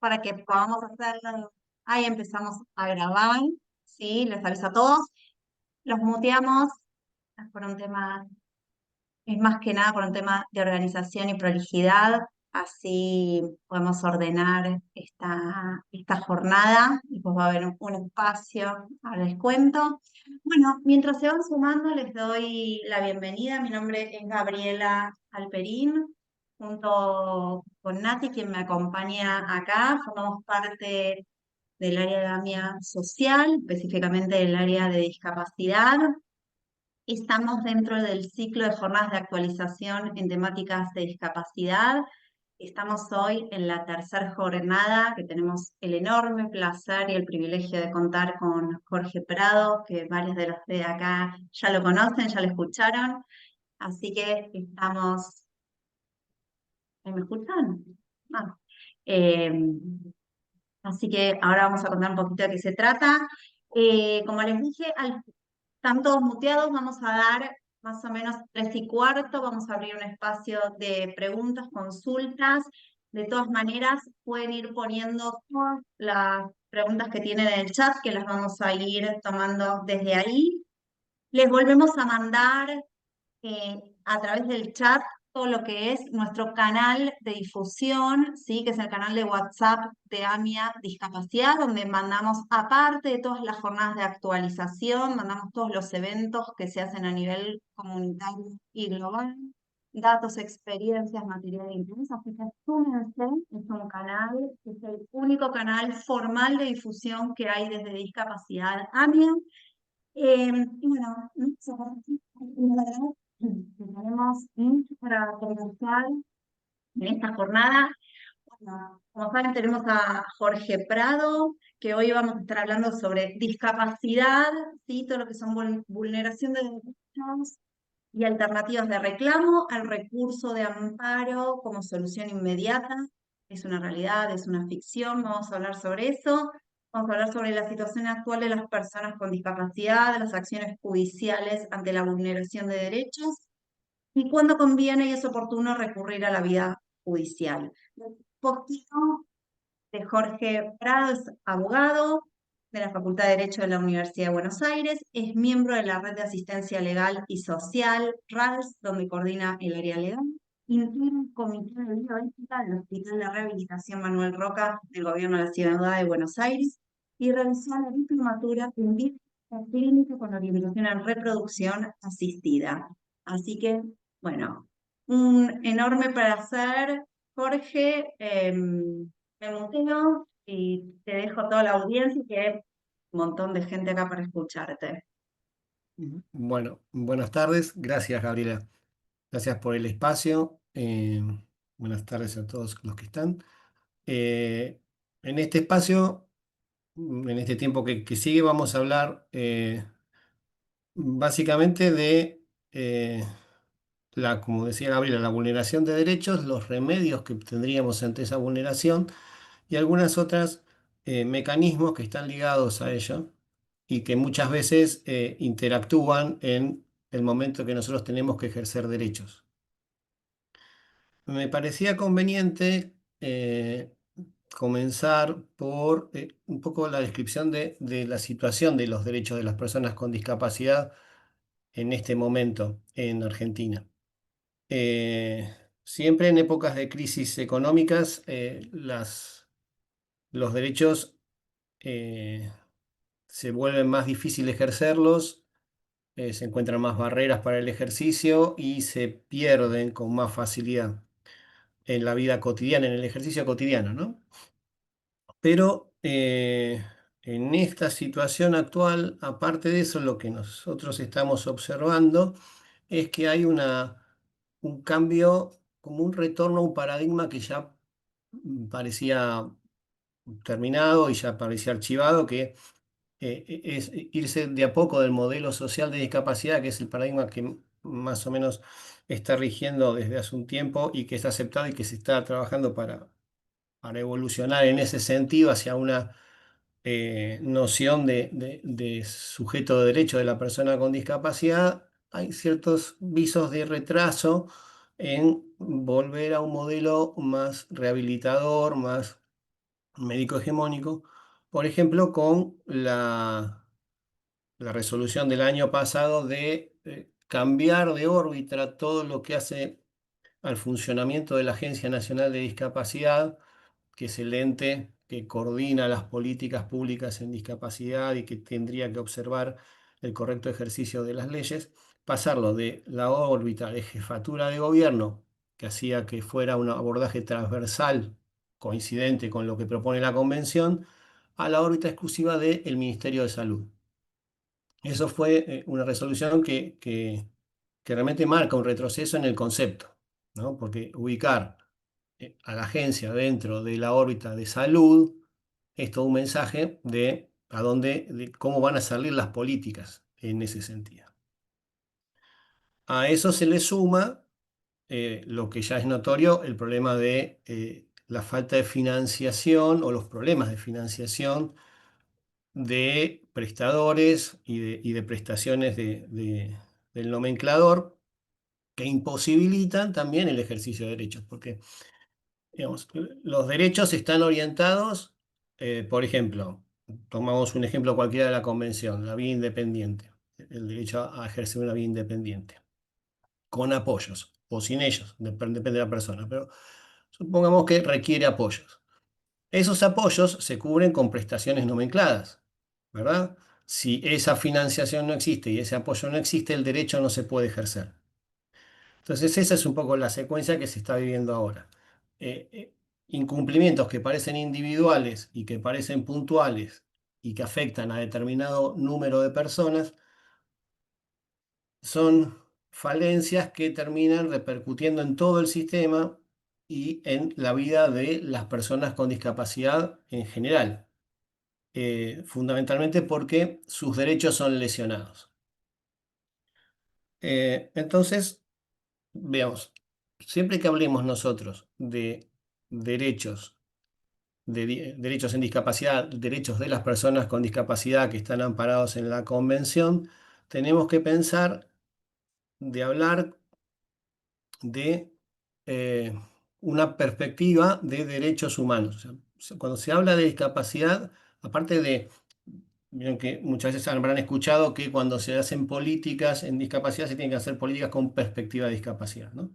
para que podamos hacerlo. Ahí empezamos a grabar, ¿sí? Les aviso a todos. Los muteamos por un tema, es más que nada por un tema de organización y prolijidad. Así podemos ordenar esta jornada y pues va a haber un espacio, ahora les cuento. Bueno, mientras se van sumando, les doy la bienvenida. Mi nombre es Gabriela Alperín, junto con Nati, quien me acompaña acá. Formamos parte del área de AMIA social, específicamente del área de discapacidad. Estamos dentro del ciclo de jornadas de actualización en temáticas de discapacidad. Estamos hoy en la tercera jornada, que tenemos el enorme placer y el privilegio de contar con Jorge Prado, que varios de los de acá ya lo conocen, ya lo escucharon. Así que estamos... ¿Me escuchan? Ah. Eh, Así que ahora vamos a contar un poquito de qué se trata. Como les dije, están todos muteados, vamos a dar más o menos 3:15, vamos a abrir un espacio de preguntas, consultas. De todas maneras, pueden ir poniendo todas las preguntas que tienen en el chat, que las vamos a ir tomando desde ahí. Les volvemos a mandar a través del chat todo lo que es nuestro canal de difusión, ¿sí? Que es el canal de WhatsApp de AMIA Discapacidad, donde mandamos, aparte de todas las jornadas de actualización, mandamos todos los eventos que se hacen a nivel comunitario y global, datos, experiencias, material de interés. Así que súmense, es un canal, es el único canal formal de difusión que hay desde Discapacidad AMIA. Y bueno, tenemos para comenzar en esta jornada. Bueno, como saben, tenemos a Jorge Prado, que hoy vamos a estar hablando sobre discapacidad, ¿sí? Todo lo que son vulneración de derechos y alternativas de reclamo al recurso de amparo como solución inmediata. Es una realidad, es una ficción, vamos a hablar sobre eso. Vamos a hablar sobre la situación actual de las personas con discapacidad, de las acciones judiciales ante la vulneración de derechos y cuándo conviene y es oportuno recurrir a la vía judicial. Un poquito de Jorge Prado, es abogado de la Facultad de Derecho de la Universidad de Buenos Aires, es miembro de la Red de Asistencia Legal y Social, RALS, donde coordina el área legal, integra el Comité de Bioética del Hospital de Rehabilitación Manuel Roca del Gobierno de la Ciudad de Buenos Aires y realizó la diplomatura en Bioética Clínica con orientación en reproducción asistida. Así que, bueno, un enorme placer, Jorge. Me muteo y te dejo toda la audiencia, que hay un montón de gente acá para escucharte. Bueno, buenas tardes. Gracias, Gabriela. Gracias por el espacio. Buenas tardes a todos los que están. En este espacio, en este tiempo que sigue, vamos a hablar básicamente de como decía Gabriela, la vulneración de derechos, los remedios que tendríamos ante esa vulneración y algunas otras mecanismos que están ligados a ello y que muchas veces interactúan en el momento que nosotros tenemos que ejercer derechos. Me parecía conveniente comenzar por un poco la descripción de la situación de los derechos de las personas con discapacidad en este momento en Argentina. Eh, Siempre en épocas de crisis económicas, los derechos eh, se vuelven más difícil ejercerlos, se encuentran más barreras para el ejercicio y se pierden con más facilidad en la vida cotidiana, en el ejercicio cotidiano, ¿no? Pero en esta situación actual, aparte de eso, lo que nosotros estamos observando es que hay un cambio, como un retorno a un paradigma que ya parecía terminado y ya parecía archivado, que es irse de a poco del modelo social de discapacidad, que es el paradigma que más o menos está rigiendo desde hace un tiempo y que está aceptado y que se está trabajando para evolucionar en ese sentido hacia una noción de sujeto de derecho de la persona con discapacidad. Hay ciertos visos de retraso en volver a un modelo más rehabilitador, más médico hegemónico, por ejemplo, con la resolución del año pasado de cambiar de órbita todo lo que hace al funcionamiento de la Agencia Nacional de Discapacidad, que es el ente que coordina las políticas públicas en discapacidad y que tendría que observar el correcto ejercicio de las leyes, pasarlo de la órbita de jefatura de gobierno, que hacía que fuera un abordaje transversal, coincidente con lo que propone la Convención, a la órbita exclusiva del Ministerio de Salud. Eso fue una resolución que realmente marca un retroceso en el concepto, ¿no? Porque ubicar a la agencia dentro de la órbita de salud es todo un mensaje de a dónde, de cómo van a salir las políticas en ese sentido. A eso se le suma lo que ya es notorio, el problema de la falta de financiación o los problemas de financiación de prestadores y de prestaciones del nomenclador que imposibilitan también el ejercicio de derechos, porque digamos, los derechos están orientados, por ejemplo, tomamos un ejemplo cualquiera de la convención, la vía independiente, el derecho a ejercer una vía independiente, con apoyos o sin ellos, depende de la persona, pero supongamos que requiere apoyos. Esos apoyos se cubren con prestaciones nomencladas, ¿verdad? Si esa financiación no existe y ese apoyo no existe, el derecho no se puede ejercer. Entonces, esa es un poco la secuencia que se está viviendo ahora. Eh, eh, Incumplimientos que parecen individuales y que parecen puntuales y que afectan a determinado número de personas son falencias que terminan repercutiendo en todo el sistema y en la vida de las personas con discapacidad en general, fundamentalmente porque sus derechos son lesionados. Entonces, veamos, siempre que hablemos nosotros de derechos, derechos en discapacidad, derechos de las personas con discapacidad que están amparados en la Convención, tenemos que pensar de hablar de una perspectiva de derechos humanos. O sea, cuando se habla de discapacidad, aparte de, vieron que muchas veces habrán escuchado que cuando se hacen políticas en discapacidad se tienen que hacer políticas con perspectiva de discapacidad, ¿no?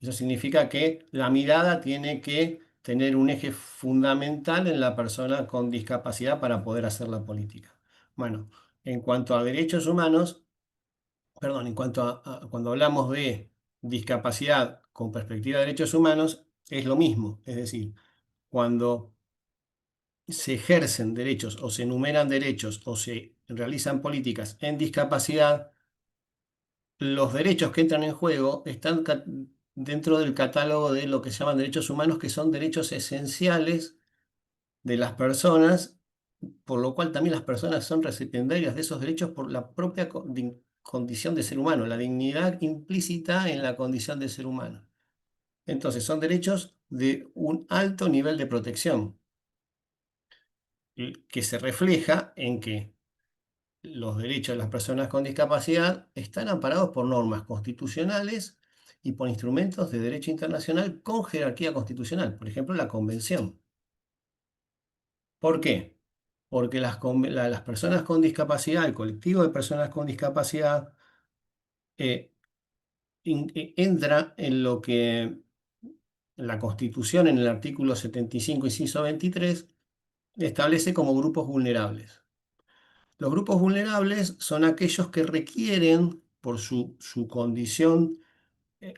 Eso significa que la mirada tiene que tener un eje fundamental en la persona con discapacidad para poder hacer la política. Bueno, en cuanto a derechos humanos, perdón, en cuanto cuando hablamos de discapacidad con perspectiva de derechos humanos, es lo mismo. Es decir, cuando se ejercen derechos o se enumeran derechos o se realizan políticas en discapacidad, los derechos que entran en juego están dentro del catálogo de lo que se llaman derechos humanos, que son derechos esenciales de las personas, por lo cual también las personas son recipiendarias de esos derechos por la propia condición de ser humano, la dignidad implícita en la condición de ser humano. Entonces, son derechos de un alto nivel de protección, que se refleja en que los derechos de las personas con discapacidad están amparados por normas constitucionales y por instrumentos de derecho internacional con jerarquía constitucional, por ejemplo, la Convención. ¿Por qué? Porque las personas con discapacidad, el colectivo de personas con discapacidad, eh, entra en lo que la Constitución, en el artículo 75, inciso 23, establece como grupos vulnerables. Los grupos vulnerables son aquellos que requieren, por su condición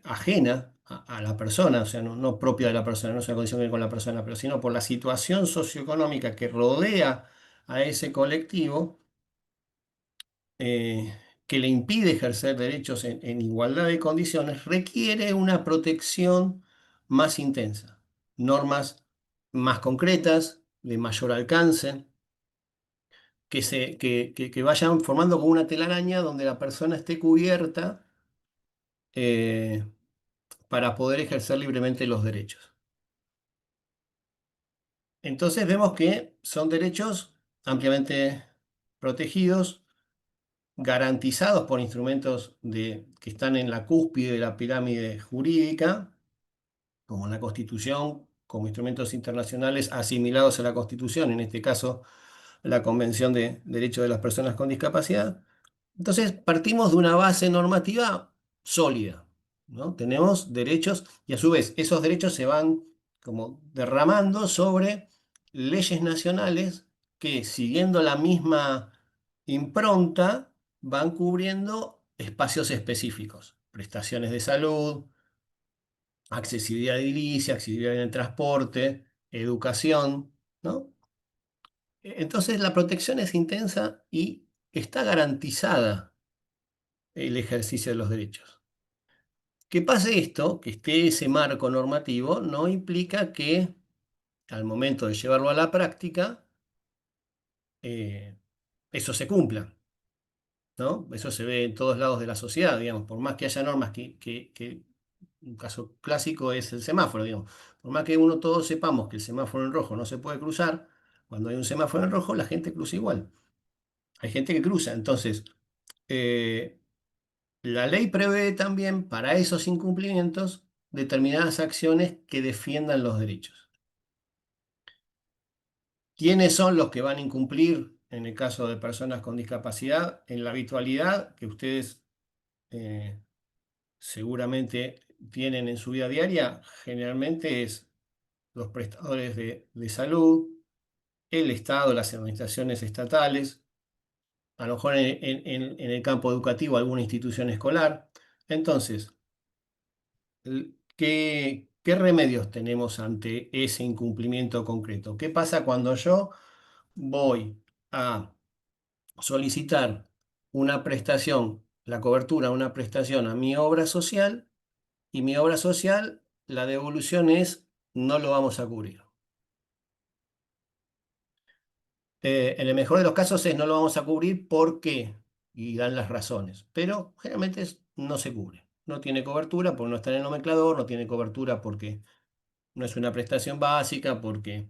ajena a la persona, o sea, no propia de la persona, no es una condición que viene con la persona, pero sino por la situación socioeconómica que rodea a ese colectivo, eh, que le impide ejercer derechos en igualdad de condiciones, requiere una protección más intensa, normas más concretas, de mayor alcance, que vayan formando como una telaraña donde la persona esté cubierta eh, para poder ejercer libremente los derechos. Entonces vemos que son derechos ampliamente protegidos, garantizados por instrumentos que están en la cúspide de la pirámide jurídica, como la Constitución, como instrumentos internacionales asimilados a la Constitución, en este caso la Convención de Derechos de las Personas con Discapacidad. Entonces, partimos de una base normativa sólida, ¿no? Tenemos derechos y a su vez esos derechos se van como derramando sobre leyes nacionales que, siguiendo la misma impronta, van cubriendo espacios específicos, prestaciones de salud, accesibilidad edilicia, accesibilidad en el transporte, educación, ¿no? Entonces la protección es intensa y está garantizada el ejercicio de los derechos. Que pase esto, que esté ese marco normativo, no implica que al momento de llevarlo a la práctica, eh, eso se cumpla, ¿no? Eso se ve en todos lados de la sociedad, digamos, por más que haya normas un caso clásico es el semáforo, digamos, por más que uno todos sepamos que el semáforo en rojo no se puede cruzar, cuando hay un semáforo en rojo la gente cruza igual. Hay gente que cruza, entonces eh, la ley prevé también para esos incumplimientos determinadas acciones que defiendan los derechos. ¿Quiénes son los que van a incumplir en el caso de personas con discapacidad? En la habitualidad que ustedes eh, seguramente tienen en su vida diaria, generalmente es los prestadores de salud, el Estado, las administraciones estatales, a lo mejor en el campo educativo alguna institución escolar. Entonces, ¿qué remedios tenemos ante ese incumplimiento concreto? ¿Qué pasa cuando yo voy a solicitar una prestación, la cobertura de una prestación a mi obra social y mi obra social, la devolución es no lo vamos a cubrir? En el mejor de los casos es no lo vamos a cubrir porque, y dan las razones, pero generalmente no se cubre. No tiene cobertura porque no está en el nomenclador, no tiene cobertura porque no es una prestación básica, porque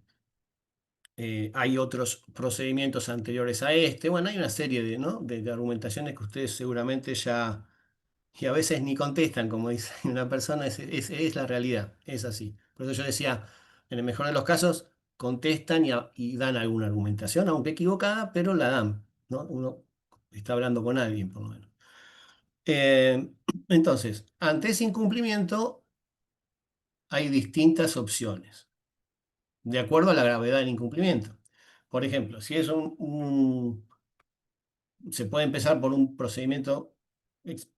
hay otros procedimientos anteriores a este. Bueno, hay una serie de, ¿no? de argumentaciones que ustedes seguramente ya, y a veces ni contestan, como dice una persona, es la realidad, es así. Por eso yo decía, en el mejor de los casos, contestan y dan alguna argumentación, aunque equivocada, pero la dan, ¿no? Uno está hablando con alguien, por lo menos. Eh, entonces, ante ese incumplimiento hay distintas opciones, de acuerdo a la gravedad del incumplimiento. Por ejemplo, si es se puede empezar por un procedimiento,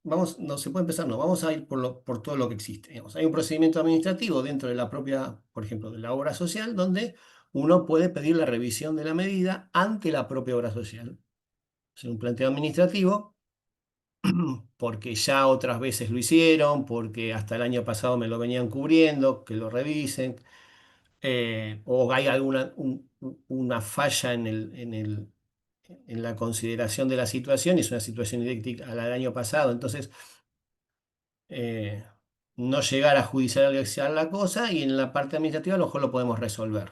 vamos, no se puede empezar, no, vamos a ir por todo lo que existe. Digamos. Hay un procedimiento administrativo dentro de la propia, por ejemplo, de la obra social, donde uno puede pedir la revisión de la medida ante la propia obra social. Es un planteo administrativo, porque ya otras veces lo hicieron, porque hasta el año pasado me lo venían cubriendo, que lo revisen, o hay una falla en la consideración de la situación, es una situación idéntica a la del año pasado, entonces eh, no llegar a judicializar la cosa y en la parte administrativa a lo mejor lo podemos resolver.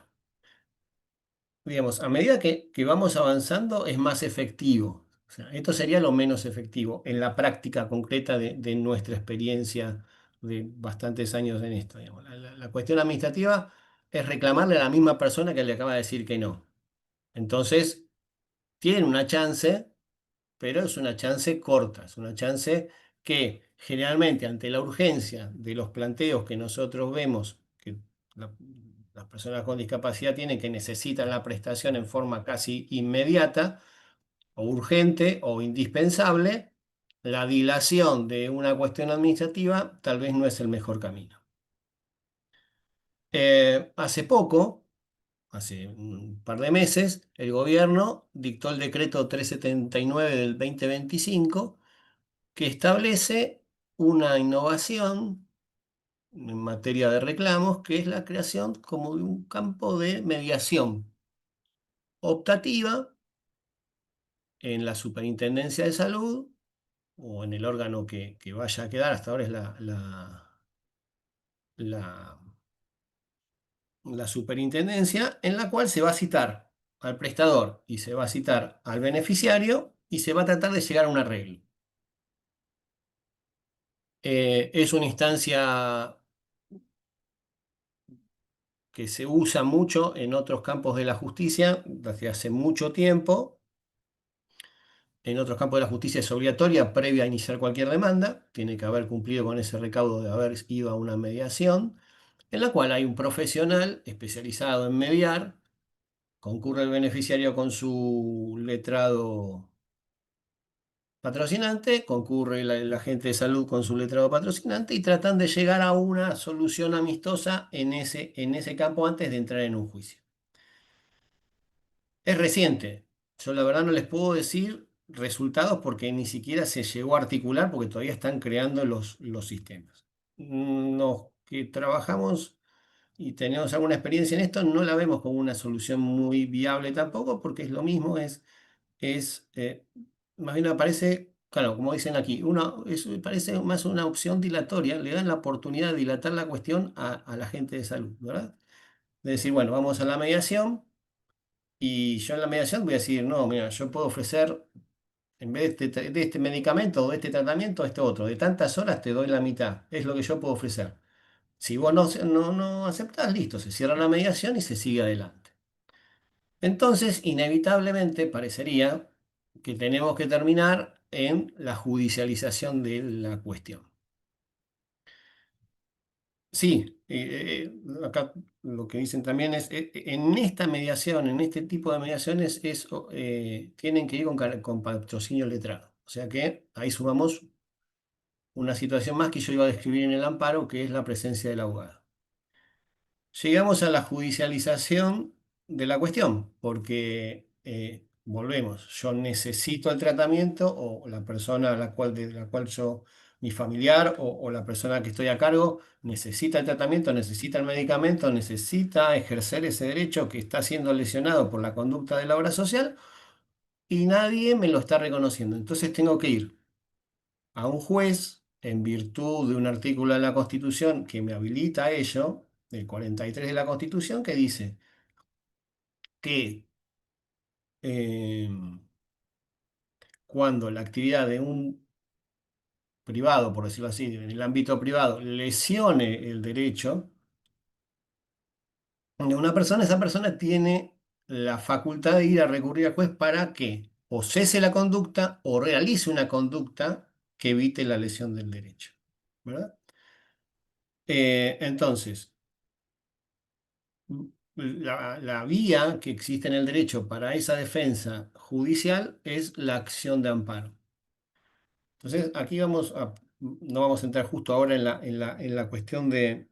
Digamos, a medida que vamos avanzando es más efectivo. O sea, esto sería lo menos efectivo en la práctica concreta de nuestra experiencia de bastantes años en esto. Digamos. La cuestión administrativa es reclamarle a la misma persona que le acaba de decir que no. Entonces, tienen una chance, pero es una chance corta, es una chance que generalmente ante la urgencia de los planteos que nosotros vemos que la- las personas con discapacidad tienen, que necesitan la prestación en forma casi inmediata o urgente o indispensable, la dilación de una cuestión administrativa tal vez no es el mejor camino. Hace poco, hace un par de meses, el gobierno dictó el decreto 379 del 2025 que establece una innovación en materia de reclamos, que es la creación como de un campo de mediación optativa en la Superintendencia de Salud o en el órgano que vaya a quedar, hasta ahora es la, la superintendencia, en la cual se va a citar al prestador y se va a citar al beneficiario y se va a tratar de llegar a un arreglo. Es una instancia que se usa mucho en otros campos de la justicia desde hace mucho tiempo. En otros campos de la justicia es obligatoria previa a iniciar cualquier demanda. Tiene que haber cumplido con ese recaudo de haber ido a una mediación, en la cual hay un profesional especializado en mediar. Concurre el beneficiario con su letrado patrocinante, concurre el agente de salud con su letrado patrocinante y tratan de llegar a una solución amistosa en ese campo antes de entrar en un juicio. Es reciente. Yo la verdad no les puedo decir resultados porque ni siquiera se llegó a articular porque todavía están creando los sistemas. Los que trabajamos y tenemos alguna experiencia en esto no la vemos como una solución muy viable tampoco porque es lo mismo, es más bien aparece, claro, como dicen aquí, parece más una opción dilatoria, le dan la oportunidad de dilatar la cuestión a la gente de salud, ¿verdad? De decir, bueno, vamos a la mediación y yo en la mediación voy a decir, no, mira, yo puedo ofrecer, en vez de este medicamento o de este tratamiento, este otro, de tantas horas te doy la mitad, es lo que yo puedo ofrecer. Si vos no aceptás, listo, se cierra la mediación y se sigue adelante. Entonces, inevitablemente parecería que tenemos que terminar en la judicialización de la cuestión. Sí, acá lo que dicen también es, en esta mediación, en este tipo de mediaciones, tienen que ir con patrocinio letrado. O sea que ahí sumamos una situación más que yo iba a describir en el amparo, que es la presencia del abogado. Llegamos a la judicialización de la cuestión, porque volvemos, yo necesito el tratamiento o la persona de la cual yo, mi familiar o la persona que estoy a cargo, necesita el tratamiento, necesita el medicamento, necesita ejercer ese derecho que está siendo lesionado por la conducta de la obra social y nadie me lo está reconociendo. Entonces tengo que ir a un juez en virtud de un artículo de la Constitución que me habilita a ello, del 43 de la Constitución, que dice que eh, cuando la actividad de un privado, por decirlo así, en el ámbito privado, lesione el derecho de una persona, esa persona tiene la facultad de ir a recurrir al juez para que o cese la conducta o realice una conducta que evite la lesión del derecho. ¿Verdad? Entonces, la vía que existe en el derecho para esa defensa judicial es la acción de amparo. Entonces, aquí no vamos a entrar justo ahora en la cuestión de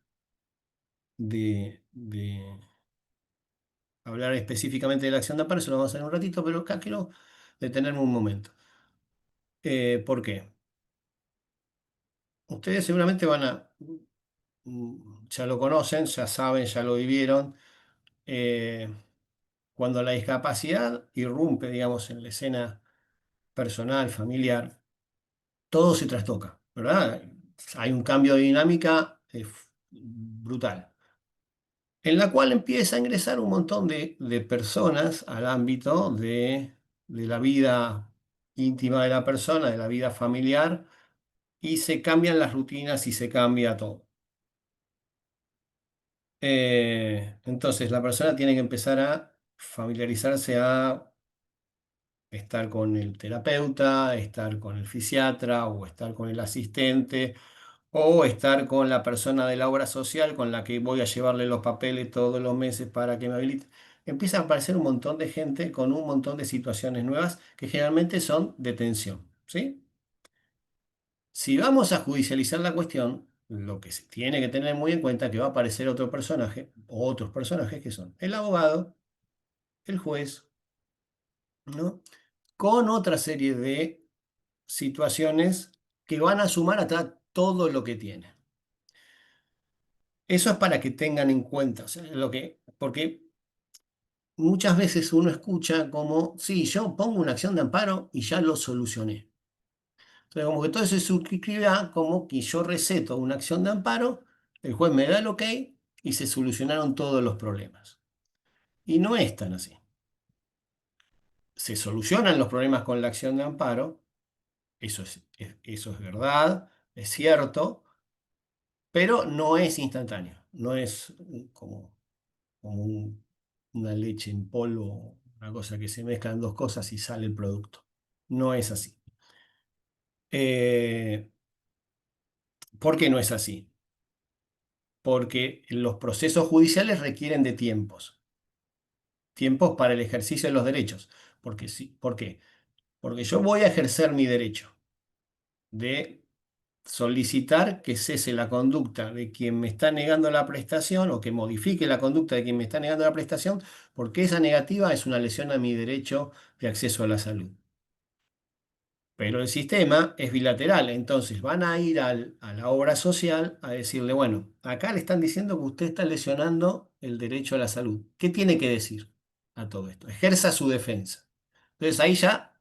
hablar específicamente de la acción de amparo, eso lo vamos a hacer en un ratito, pero acá quiero detenerme un momento. ¿Por qué? Ustedes seguramente ya lo conocen, ya saben, ya lo vivieron. eh, Cuando la discapacidad irrumpe, digamos, en la escena personal, familiar, todo se trastoca, ¿verdad? Hay un cambio de dinámica brutal, en la cual empieza a ingresar un montón de personas al ámbito de la vida íntima de la persona, de la vida familiar, y se cambian las rutinas y se cambia todo. Entonces la persona tiene que empezar a familiarizarse a estar con el terapeuta, estar con el fisiatra o estar con el asistente o estar con la persona de la obra social con la que voy a llevarle los papeles todos los meses para que me habilite. Empieza a aparecer un montón de gente con un montón de situaciones nuevas que generalmente son de tensión, ¿sí? Si vamos a judicializar la cuestión, lo que se tiene que tener muy en cuenta es que va a aparecer otro personaje o otros personajes que son el abogado, el juez, ¿no? Con otra serie de situaciones que van a sumar hasta todo lo que tiene. Eso es para que tengan en cuenta, o sea, porque muchas veces uno escucha como, sí, yo pongo una acción de amparo y ya lo solucioné. Entonces, como que todo se suscribe a como que yo receto una acción de amparo, el juez me da el ok y se solucionaron todos los problemas. Y no es tan así. Se solucionan los problemas con la acción de amparo, eso es verdad, es cierto, pero no es instantáneo, no es como... como una leche en polvo, una cosa que se mezclan dos cosas y sale el producto. No es así. Eh, ¿Por qué no es así? Porque los procesos judiciales requieren de tiempos para el ejercicio de los derechos. Porque sí, ¿por qué? Porque yo voy a ejercer mi derecho de solicitar que cese la conducta de quien me está negando la prestación o que modifique la conducta de quien me está negando la prestación, porque esa negativa es una lesión a mi derecho de acceso a la salud. Pero el sistema es bilateral, entonces van a ir a la obra social a decirle, bueno, acá le están diciendo que usted está lesionando el derecho a la salud. ¿Qué tiene que decir a todo esto? Ejerza su defensa. Entonces ahí ya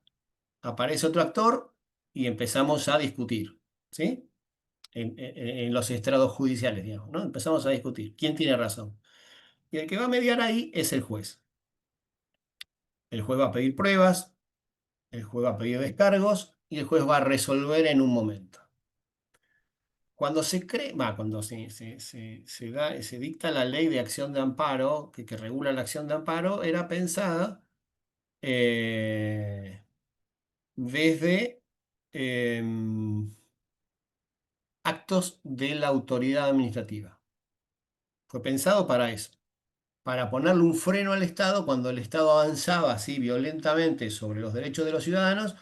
aparece otro actor y empezamos a discutir, ¿sí? En los estrados judiciales, digamos, ¿no? Empezamos a discutir quién tiene razón. Y el que va a mediar ahí es el juez. El juez va a pedir pruebas, el juez va a pedir descargos y el juez va a resolver en un momento. Cuando se cree, cuando se dicta la ley de acción de amparo, que regula la acción de amparo, era pensada eh, desde actos de la autoridad administrativa. Fue pensado para eso, para ponerle un freno al Estado cuando el Estado avanzaba así violentamente sobre los derechos de los ciudadanos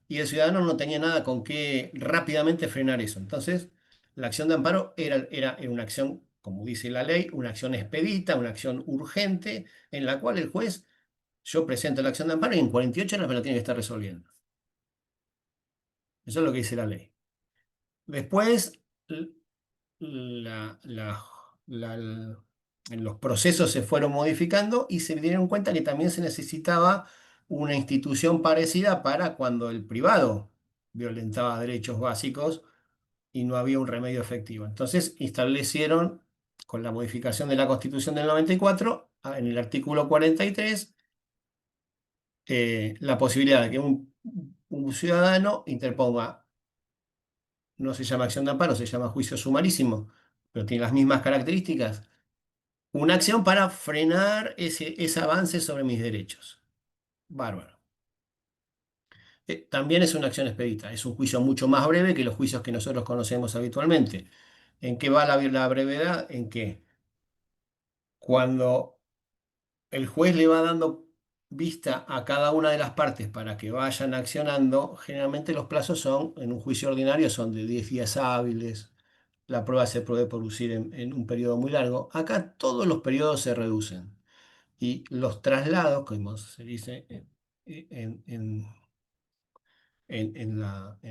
y el ciudadano no tenía nada con qué rápidamente frenar eso. Entonces, la acción de amparo era una acción, como dice la ley, una acción expedita, una acción urgente, en la cual el juez, yo presento la acción de amparo y en 48 horas me lo tiene que estar resolviendo. Eso es lo que dice la ley. Después, la- la- la- los procesos se fueron modificando y se dieron cuenta que también se necesitaba una institución parecida para cuando el privado violentaba derechos básicos y no había un remedio efectivo. Entonces establecieron, con la modificación de la Constitución del 94, en el artículo 43, la posibilidad de que un ciudadano interponga, no se llama acción de amparo, se llama juicio sumarísimo, pero tiene las mismas características. Una acción para frenar ese avance sobre mis derechos. Bárbaro. También es una acción expedita. Es un juicio mucho más breve que los juicios que nosotros conocemos habitualmente. ¿En qué va la brevedad? En que cuando el juez le va dando vista a cada una de las partes para que vayan accionando, generalmente los plazos son, en un juicio ordinario, son de 10 días hábiles. La prueba se puede producir en un periodo muy largo. Acá todos los periodos se reducen. Y los traslados, como se dice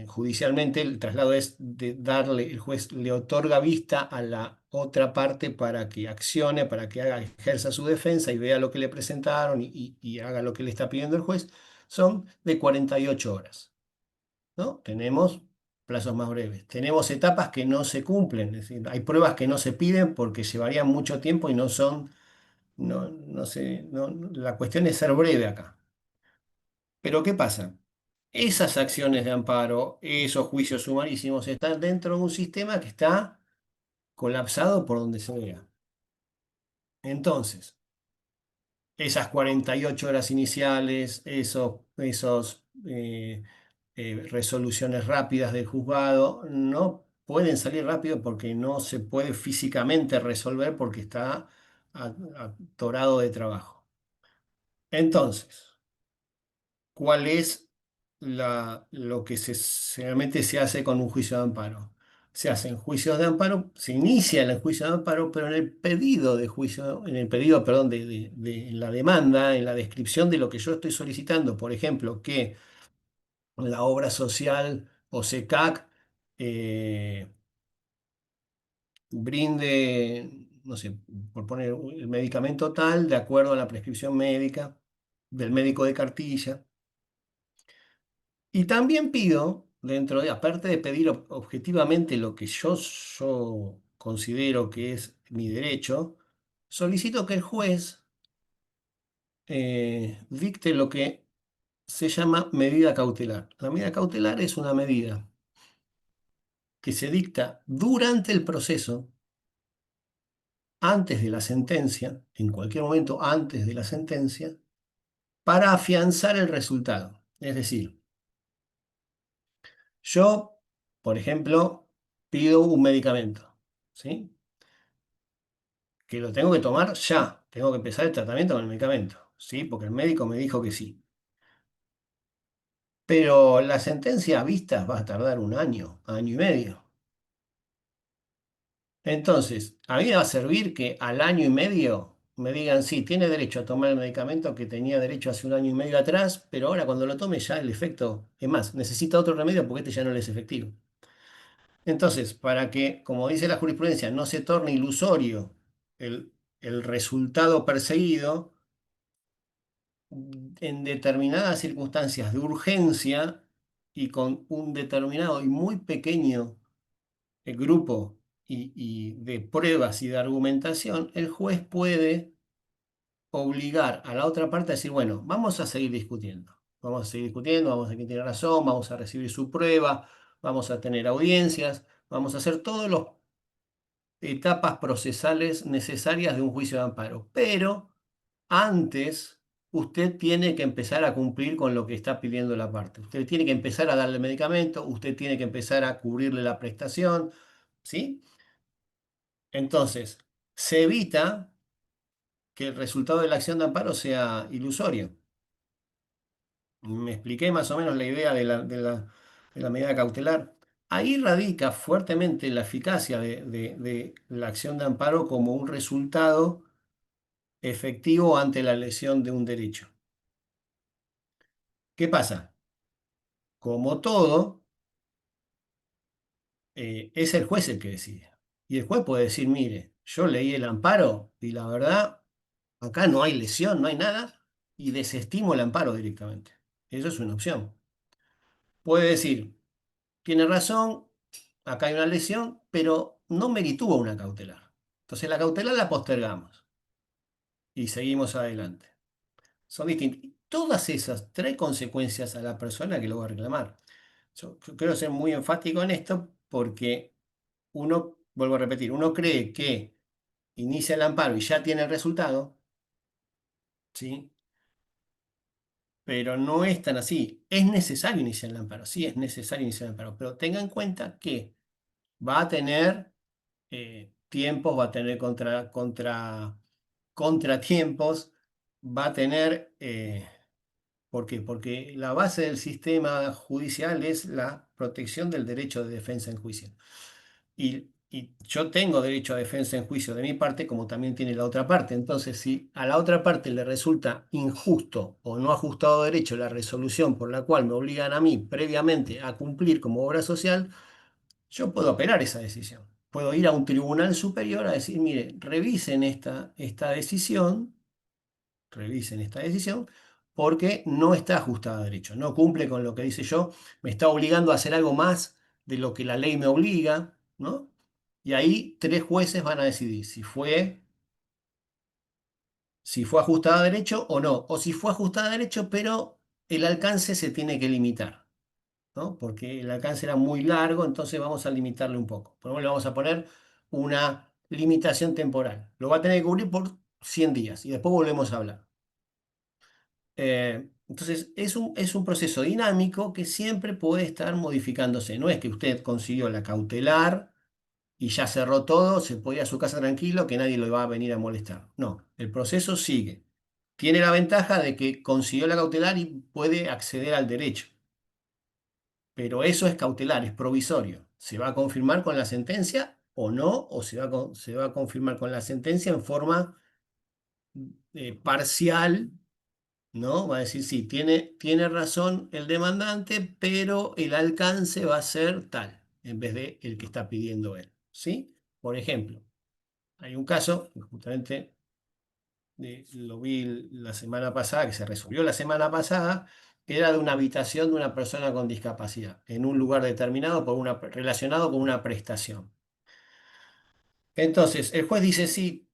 judicialmente, el traslado es de darle, el juez le otorga vista a la otra parte para que accione, para que ejerza su defensa y vea lo que le presentaron y haga lo que le está pidiendo el juez, son de 48 horas, ¿no? Tenemos plazos más breves. Tenemos etapas que no se cumplen, es decir, hay pruebas que no se piden porque llevarían mucho tiempo y no son, no sé, la cuestión es ser breve acá. Pero ¿qué pasa? Esas acciones de amparo, esos juicios sumarísimos, están dentro de un sistema que está colapsado por donde se vea. Entonces, esas 48 horas iniciales, esos resoluciones rápidas del juzgado, no pueden salir rápido porque no se puede físicamente resolver porque está atorado de trabajo. Entonces, ¿cuál es lo que generalmente se hace con un juicio de amparo? Se hacen juicios de amparo, se inicia el juicio de amparo, pero en el pedido de juicio, en el pedido, perdón, en la demanda, en la descripción de lo que yo estoy solicitando, por ejemplo, que la obra social o SECAC brinde, no sé, por poner el medicamento tal, de acuerdo a la prescripción médica del médico de cartilla. Y también pido, aparte de pedir objetivamente lo que yo considero que es mi derecho, solicito que el juez dicte lo que se llama medida cautelar. La medida cautelar es una medida que se dicta durante el proceso antes de la sentencia, en cualquier momento antes de la sentencia, para afianzar el resultado. Es decir, yo, por ejemplo, pido un medicamento, ¿sí? Que lo tengo que tomar ya, tengo que empezar el tratamiento con el medicamento, ¿sí? Porque el médico me dijo que sí. Pero la sentencia a vistas va a tardar un año, año y medio. Entonces, a mí me va a servir que al año y medio me digan, sí, tiene derecho a tomar el medicamento que tenía derecho hace un año y medio atrás, pero ahora cuando lo tome ya el efecto, es más, necesita otro remedio porque este ya no le es efectivo. Entonces, para que, como dice la jurisprudencia, no se torne ilusorio el, el resultado perseguido, en determinadas circunstancias de urgencia y con un determinado y muy pequeño grupo y de pruebas y de argumentación, el juez puede obligar a la otra parte a decir, bueno, vamos a seguir discutiendo. Vamos a seguir discutiendo, vamos a ver quién tiene razón, vamos a recibir su prueba, vamos a tener audiencias, vamos a hacer todas las etapas procesales necesarias de un juicio de amparo. Pero antes, usted tiene que empezar a cumplir con lo que está pidiendo la parte. Usted tiene que empezar a darle medicamento, usted tiene que empezar a cubrirle la prestación, ¿sí? Entonces, se evita que el resultado de la acción de amparo sea ilusorio. Me expliqué más o menos la idea de la medida cautelar. Ahí radica fuertemente la eficacia de la acción de amparo como un resultado efectivo ante la lesión de un derecho. ¿Qué pasa? Como todo, es el juez el que decide. Y el juez puede decir, mire, yo leí el amparo y la verdad, acá no hay lesión, no hay nada, y desestimo el amparo directamente. Eso es una opción. Puede decir, tiene razón, acá hay una lesión, pero no meritúa una cautelar. Entonces la cautelar la postergamos y seguimos adelante. Son distintas. Todas esas traen consecuencias a la persona que lo va a reclamar. Yo quiero ser muy enfático en esto porque uno, vuelvo a repetir, uno cree que inicia el amparo y ya tiene el resultado, ¿sí? Pero no es tan así. Es necesario iniciar el amparo, sí, es necesario iniciar el amparo, pero tenga en cuenta que va a tener tiempos, va a tener contratiempos, va a tener... ¿por qué? Porque la base del sistema judicial es la protección del derecho de defensa en juicio. Y yo tengo derecho a defensa en juicio de mi parte, como también tiene la otra parte. Entonces, si a la otra parte le resulta injusto o no ajustado a derecho la resolución por la cual me obligan a mí previamente a cumplir como obra social, yo puedo apelar esa decisión. Puedo ir a un tribunal superior a decir, mire, revisen esta decisión, porque no está ajustada a derecho, no cumple con lo que dice yo, me está obligando a hacer algo más de lo que la ley me obliga, ¿no? Y ahí tres jueces van a decidir si fue ajustada a derecho o no, o si fue ajustada a derecho, pero el alcance se tiene que limitar, ¿no? Porque el alcance era muy largo, entonces vamos a limitarle un poco. Por ejemplo, le vamos a poner una limitación temporal. Lo va a tener que cubrir por 100 días y después volvemos a hablar. Entonces, es un proceso dinámico que siempre puede estar modificándose. No es que usted consiguió la cautelar y ya cerró todo, se puede ir a su casa tranquilo, que nadie lo va a venir a molestar. No, el proceso sigue. Tiene la ventaja de que consiguió la cautelar y puede acceder al derecho. Pero eso es cautelar, es provisorio. ¿Se va a confirmar con la sentencia o no? ¿O se va a confirmar con la sentencia en forma parcial? ¿No? Va a decir, sí, tiene razón el demandante, pero el alcance va a ser tal, en vez de el que está pidiendo él, ¿sí? Por ejemplo, hay un caso, justamente lo vi la semana pasada, que se resolvió la semana pasada, que era de una habitación de una persona con discapacidad, en un lugar determinado relacionado con una prestación. Entonces, el juez dice, sí,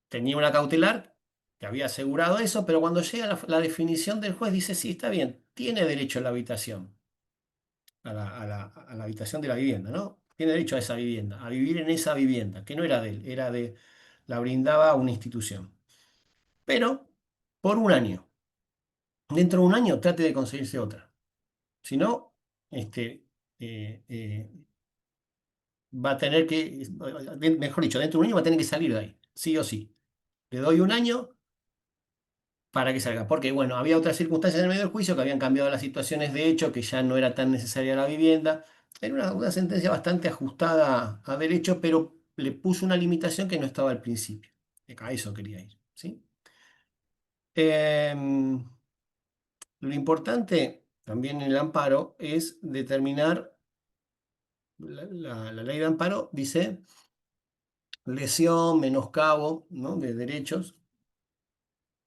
tenía una cautelar que había asegurado eso, pero cuando llega la definición del juez dice, sí, está bien, tiene derecho a la habitación, a la habitación de la vivienda, ¿no? tiene derecho a esa vivienda, a vivir en esa vivienda, que no era de él, la brindaba una institución. Pero por un año. Dentro de un año trate de conseguirse otra. Si no, este, eh, eh, va a tener que, mejor dicho, dentro de un año va a tener que salir de ahí, sí o sí. Le doy un año para que salga, porque bueno, había otras circunstancias en el medio del juicio que habían cambiado las situaciones de hecho, que ya no era tan necesaria la vivienda. Era una sentencia bastante ajustada a derecho, pero le puso una limitación que no estaba al principio. A eso quería ir, ¿sí? Em, lo importante también en el amparo es determinar, la ley de amparo dice lesión, menoscabo, ¿no?, de derechos,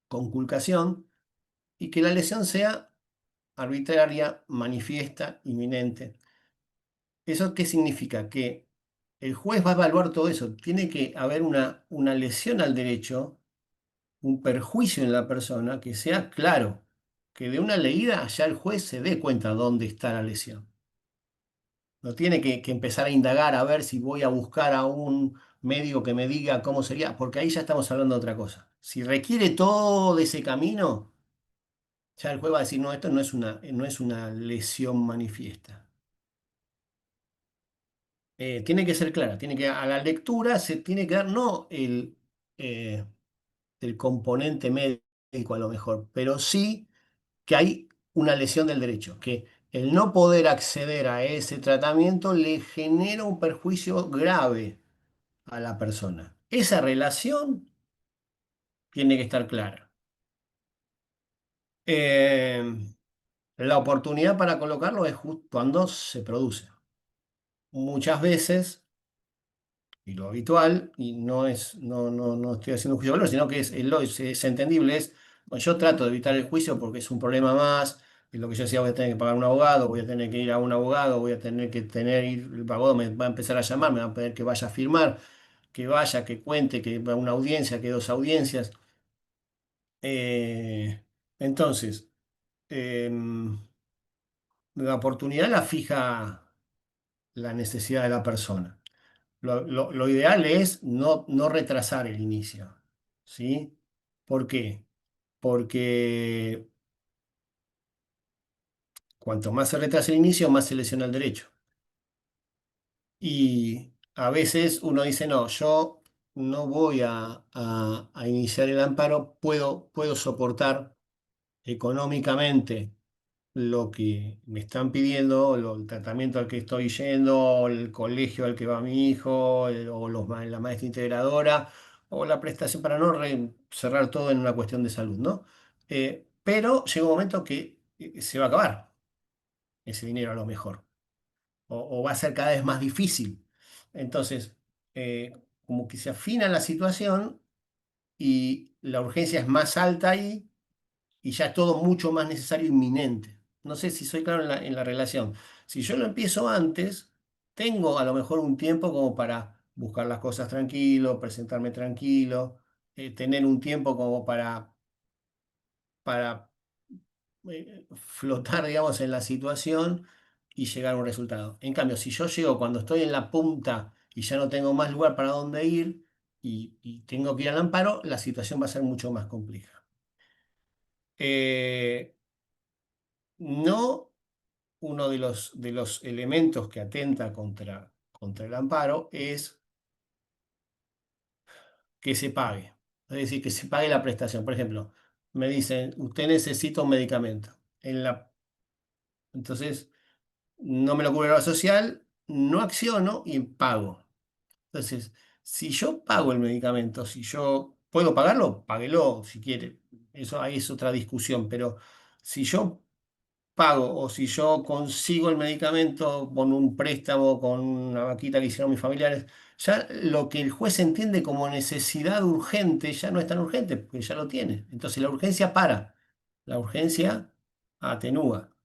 conculcación, y que la lesión sea arbitraria, manifiesta, inminente. ¿Eso qué significa? Que el juez va a evaluar todo eso. Tiene que haber una lesión al derecho, un perjuicio en la persona que sea claro, que de una leída ya el juez se dé cuenta dónde está la lesión. No tiene que empezar a indagar a ver si voy a buscar a un médico que me diga cómo sería, porque ahí ya estamos hablando de otra cosa. Si requiere todo ese camino, ya el juez va a decir, no, esto no es una lesión manifiesta. Tiene que ser clara, a la lectura se tiene que dar no eh, el componente médico a lo mejor, pero sí que hay una lesión del derecho, que el no poder acceder a ese tratamiento le genera un perjuicio grave a la persona. Esa relación tiene que estar clara. Eh, la oportunidad para colocarlo es justo cuando se produce. Muchas veces, y lo habitual, y no estoy haciendo un juicio de valor, sino que es entendible, bueno, yo trato de evitar el juicio porque es un problema más, es lo que yo decía, voy a tener que pagar un abogado, voy a tener que ir a un abogado, voy a tener que el abogado me va a empezar a llamar, me va a pedir que vaya a firmar, que vaya, que cuente, que va a una audiencia, que dos audiencias. Eh, entonces, em, la oportunidad la fija la necesidad de la persona. Lo ideal es no retrasar el inicio, ¿sí? ¿Por qué? Porque cuanto más se retrasa el inicio, más se lesiona el derecho. Y a veces uno dice, no, yo no voy a iniciar el amparo, puedo soportar económicamente lo que me están pidiendo, el tratamiento al que estoy yendo, el colegio al que va mi hijo, o la maestra integradora, o la prestación para no cerrar todo en una cuestión de salud, ¿no? Pero llega un momento que se va a acabar ese dinero a lo mejor, o va a ser cada vez más difícil. Entonces, eh, como que se afina la situación y la urgencia es más alta ahí y ya es todo mucho más necesario e inminente. No sé si soy claro en la relación. Si yo lo empiezo antes, tengo a lo mejor un tiempo como para buscar las cosas tranquilo, presentarme tranquilo, tener un tiempo como para flotar, digamos, en la situación y llegar a un resultado. En cambio, si yo llego cuando estoy en la punta y ya no tengo más lugar para dónde ir y tengo que ir al amparo, la situación va a ser mucho más compleja. Eh, no uno de los elementos que atenta contra el amparo es que se pague. Es decir, que se pague la prestación. Por ejemplo, me dicen, usted necesita un medicamento. Entonces, no me lo cubre la social, no acciono y pago. Entonces, si yo pago el medicamento, si yo puedo pagarlo, páguelo si quiere. Eso ahí es otra discusión. Pero si yo pago o si yo consigo el medicamento con un préstamo, con una vaquita que hicieron mis familiares, ya lo que el juez entiende como necesidad urgente ya no es tan urgente, porque ya lo tiene. Entonces la urgencia la urgencia atenúa.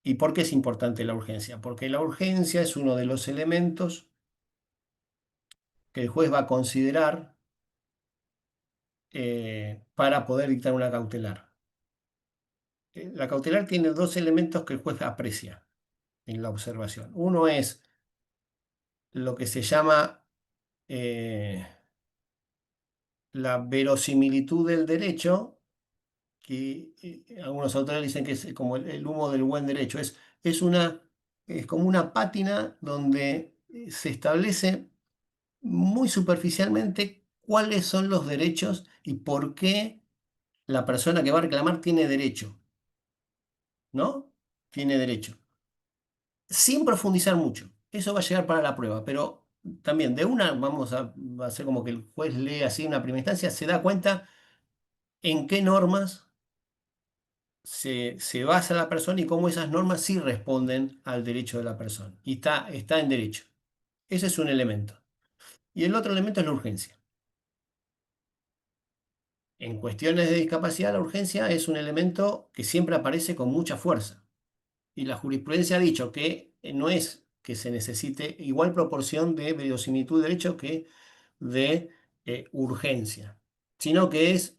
¿Y por qué es importante la urgencia? Porque la urgencia es uno de los elementos que el juez va a considerar para poder dictar una cautelar. La cautelar tiene dos elementos que el juez aprecia en la observación. Uno es lo que se llama eh, la verosimilitud del derecho, que algunos autores dicen que es como el humo del buen derecho. Es una, es como una pátina donde se establece muy superficialmente cuáles son los derechos y por qué la persona que va a reclamar tiene derecho, ¿no? Tiene derecho. Sin profundizar mucho. Eso va a llegar para la prueba, pero también de una vamos a hacer como que el juez lee así una primera instancia, se da cuenta en qué normas se basa la persona y cómo esas normas sí responden al derecho de la persona. Y está en derecho. Ese es un elemento. Y el otro elemento es la urgencia. En cuestiones de discapacidad, la urgencia es un elemento que siempre aparece con mucha fuerza. Y la jurisprudencia ha dicho que no es que se necesite igual proporción de verosimilitud de derecho que de urgencia, sino que es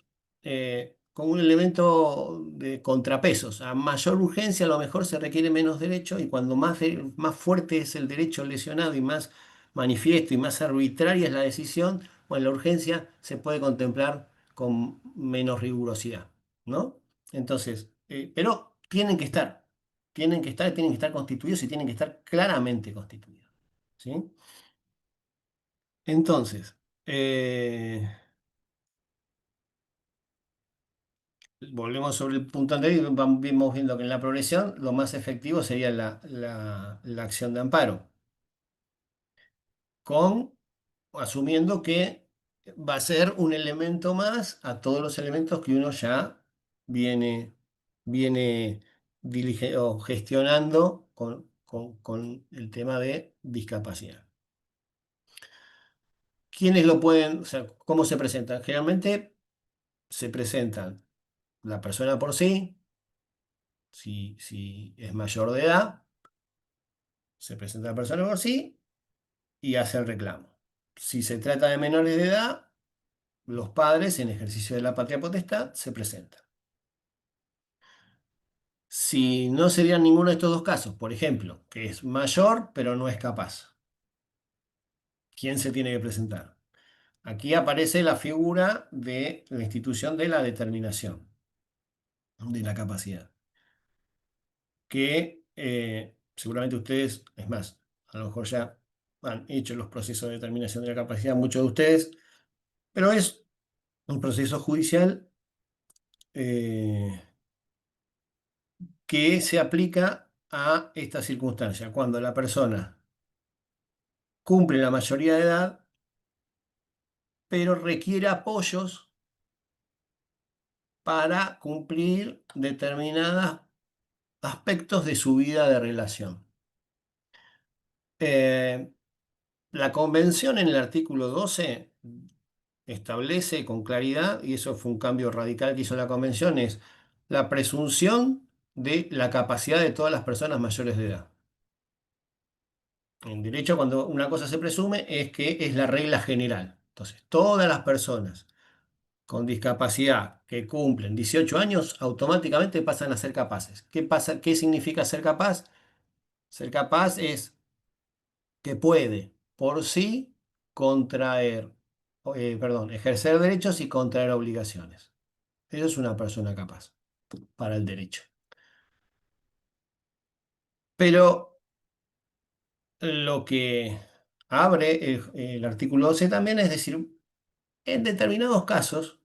como un elemento de contrapesos. A mayor urgencia, a lo mejor se requiere menos derecho, y cuando más fuerte es el derecho lesionado y más manifiesto y más arbitraria es la decisión, bueno, la urgencia se puede contemplar con menos rigurosidad, ¿no? Entonces, pero tienen que estar constituidos y tienen que estar claramente constituidos, ¿sí? Entonces, eh, volvemos sobre el punto anterior y vamos viendo que en la progresión lo más efectivo sería la acción de amparo, con, asumiendo que va a ser un elemento más a todos los elementos que uno ya viene o gestionando con el tema de discapacidad. ¿Quiénes lo pueden, o sea, cómo se presentan? Generalmente se presentan la persona por sí, si es mayor de edad, se presenta la persona por sí y hace el reclamo. Si se trata de menores de edad, los padres, en ejercicio de la patria potestad, se presentan. Si no serían ninguno de estos dos casos, por ejemplo, que es mayor pero no es capaz, ¿quién se tiene que presentar? Aquí aparece la figura de la institución de la determinación de la capacidad, que seguramente ustedes, es más, a lo mejor ya han hecho los procesos de determinación de la capacidad, muchos de ustedes, pero es un proceso judicial eh, que se aplica a esta circunstancia, cuando la persona cumple la mayoría de edad, pero requiere apoyos para cumplir determinados aspectos de su vida de relación. Eh, la convención en el artículo 12 establece con claridad, y eso fue un cambio radical que hizo la convención, es la presunción de la capacidad de todas las personas mayores de edad. En derecho, cuando una cosa se presume, es que es la regla general. Entonces, todas las personas con discapacidad que cumplen 18 años automáticamente pasan a ser capaces. ¿Qué pasa? ¿Qué significa ser capaz? Ser capaz es que puede por sí contraer, perdón, ejercer derechos y contraer obligaciones. Eso es una persona capaz para el derecho. Pero lo que abre el artículo 12 también es decir, en determinados casos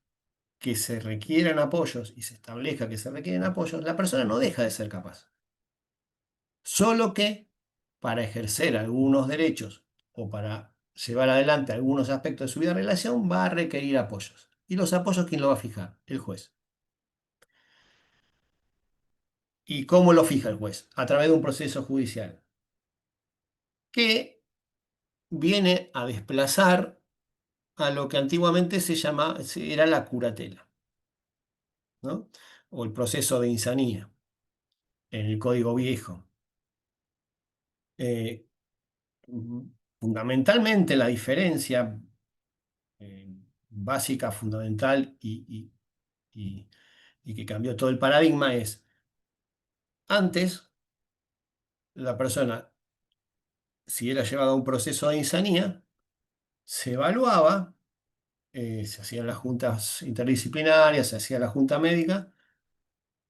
que se requieran apoyos y se establezca que se requieren apoyos, la persona no deja de ser capaz. Solo que para ejercer algunos derechos o para llevar adelante algunos aspectos de su vida de relación va a requerir apoyos. ¿Y los apoyos quién lo va a fijar? El juez. ¿Y cómo lo fija el juez? A través de un proceso judicial que viene a desplazar a lo que antiguamente era la curatela, ¿no? O el proceso de insanía en el Código Viejo. Eh, Fundamentalmente la diferencia eh, básica, fundamental y- y que cambió todo el paradigma es, antes la persona si era llevado a un proceso de insanía, se evaluaba, se hacían las juntas interdisciplinarias, se hacía la junta médica,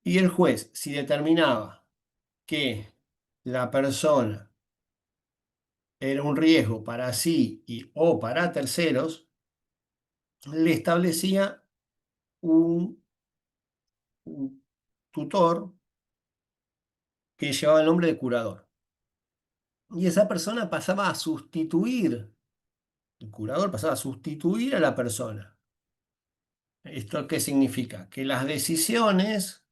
y el juez, si determinaba que la persona era un riesgo para sí y, o para terceros, le establecía un tutor que llevaba el nombre de curador. Y esa persona pasaba a sustituir, el curador pasaba a sustituir a la persona. ¿Esto qué significa? Que las decisiones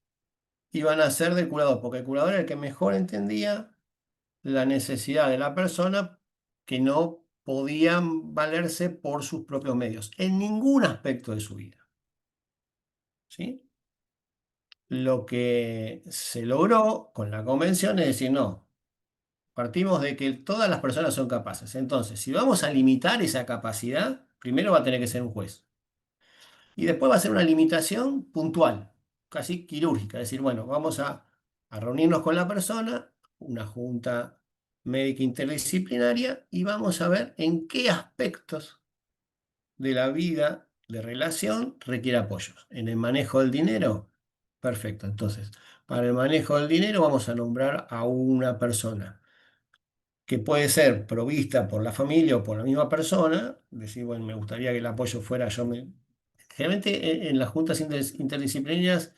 iban a ser del curador, porque el curador era el que mejor entendía la necesidad de la persona, que no podían valerse por sus propios medios, en ningún aspecto de su vida. ¿Sí? Lo que se logró con la convención es decir, no, partimos de que todas las personas son capaces. Entonces, si vamos a limitar esa capacidad, primero va a tener que ser un juez. Y después va a ser una limitación puntual, casi quirúrgica. Es decir, bueno, vamos a reunirnos con la persona, una junta médica interdisciplinaria, y vamos a ver en qué aspectos de la vida de relación requiere apoyos. En el manejo del dinero, perfecto. Entonces, para el manejo del dinero vamos a nombrar a una persona que puede ser provista por la familia o por la misma persona, decir, bueno, me gustaría que el apoyo fuera Generalmente en las juntas interdisciplinarias,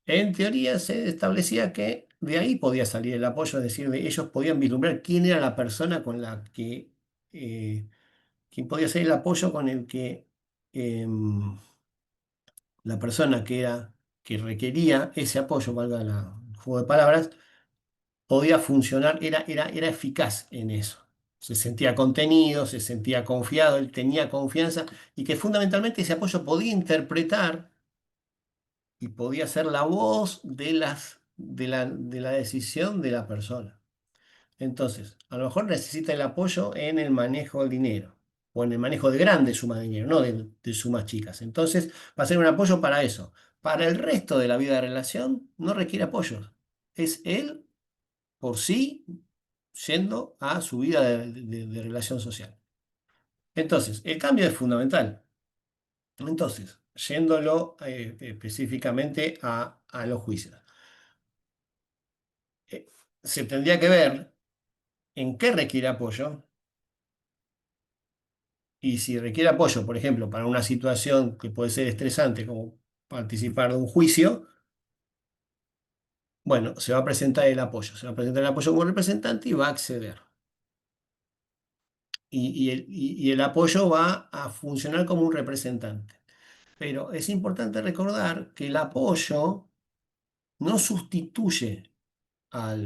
en teoría se establecía que de ahí podía salir el apoyo, es decir, ellos podían vislumbrar quién era la persona con la que, quién podía ser el apoyo con el que la persona que requería ese apoyo, valga el juego de palabras, podía funcionar, era eficaz en eso. Se sentía contenido, se sentía confiado, él tenía confianza y que fundamentalmente ese apoyo podía interpretar y podía ser la voz de la decisión de la persona. Entonces, a lo mejor necesita el apoyo en el manejo del dinero o en el manejo de grandes sumas de dinero, no de sumas chicas. Entonces, va a ser un apoyo para eso. Para el resto de la vida de relación, no requiere apoyo. Es él por sí yendo a su vida de relación social. Entonces, el cambio es fundamental. Entonces, yéndolo específicamente a los juicios. Se tendría que ver en qué requiere apoyo y si requiere apoyo, por ejemplo, para una situación que puede ser estresante como participar de un juicio, bueno, se va a presentar el apoyo, se va a presentar el apoyo como representante y va a acceder. Y el apoyo va a funcionar como un representante. Pero es importante recordar que el apoyo no sustituye a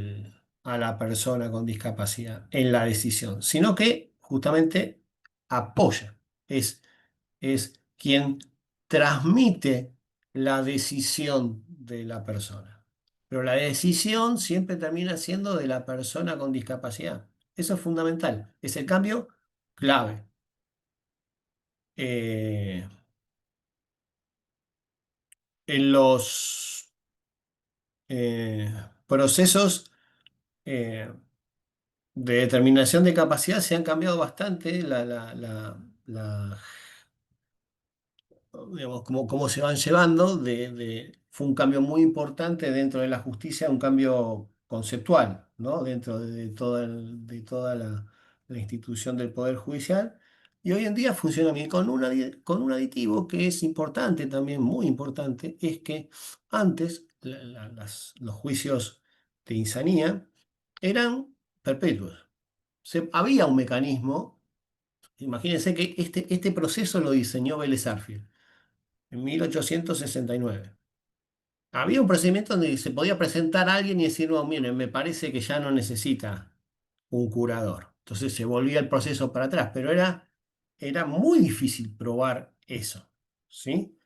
la persona con discapacidad en la decisión, sino que justamente apoya, es quien transmite la decisión de la persona. Pero la decisión siempre termina siendo de la persona con discapacidad. Eso es fundamental, es el cambio clave. Eh, en los procesos de determinación de capacidad se han cambiado bastante la digamos, cómo se van llevando. Fue un cambio muy importante dentro de la justicia, un cambio conceptual, ¿no? Dentro de toda la institución del Poder Judicial. Y hoy en día funciona bien con un aditivo que es importante también, muy importante, es que antes los juicios de insanía eran perpetuos. Había un mecanismo, imagínense que este proceso lo diseñó Vélez Arfield en 1869. Había un procedimiento donde se podía presentar a alguien y decir, no, miren, me parece que ya no necesita un curador. Entonces se volvía el proceso para atrás, pero era muy difícil probar eso, ¿sí?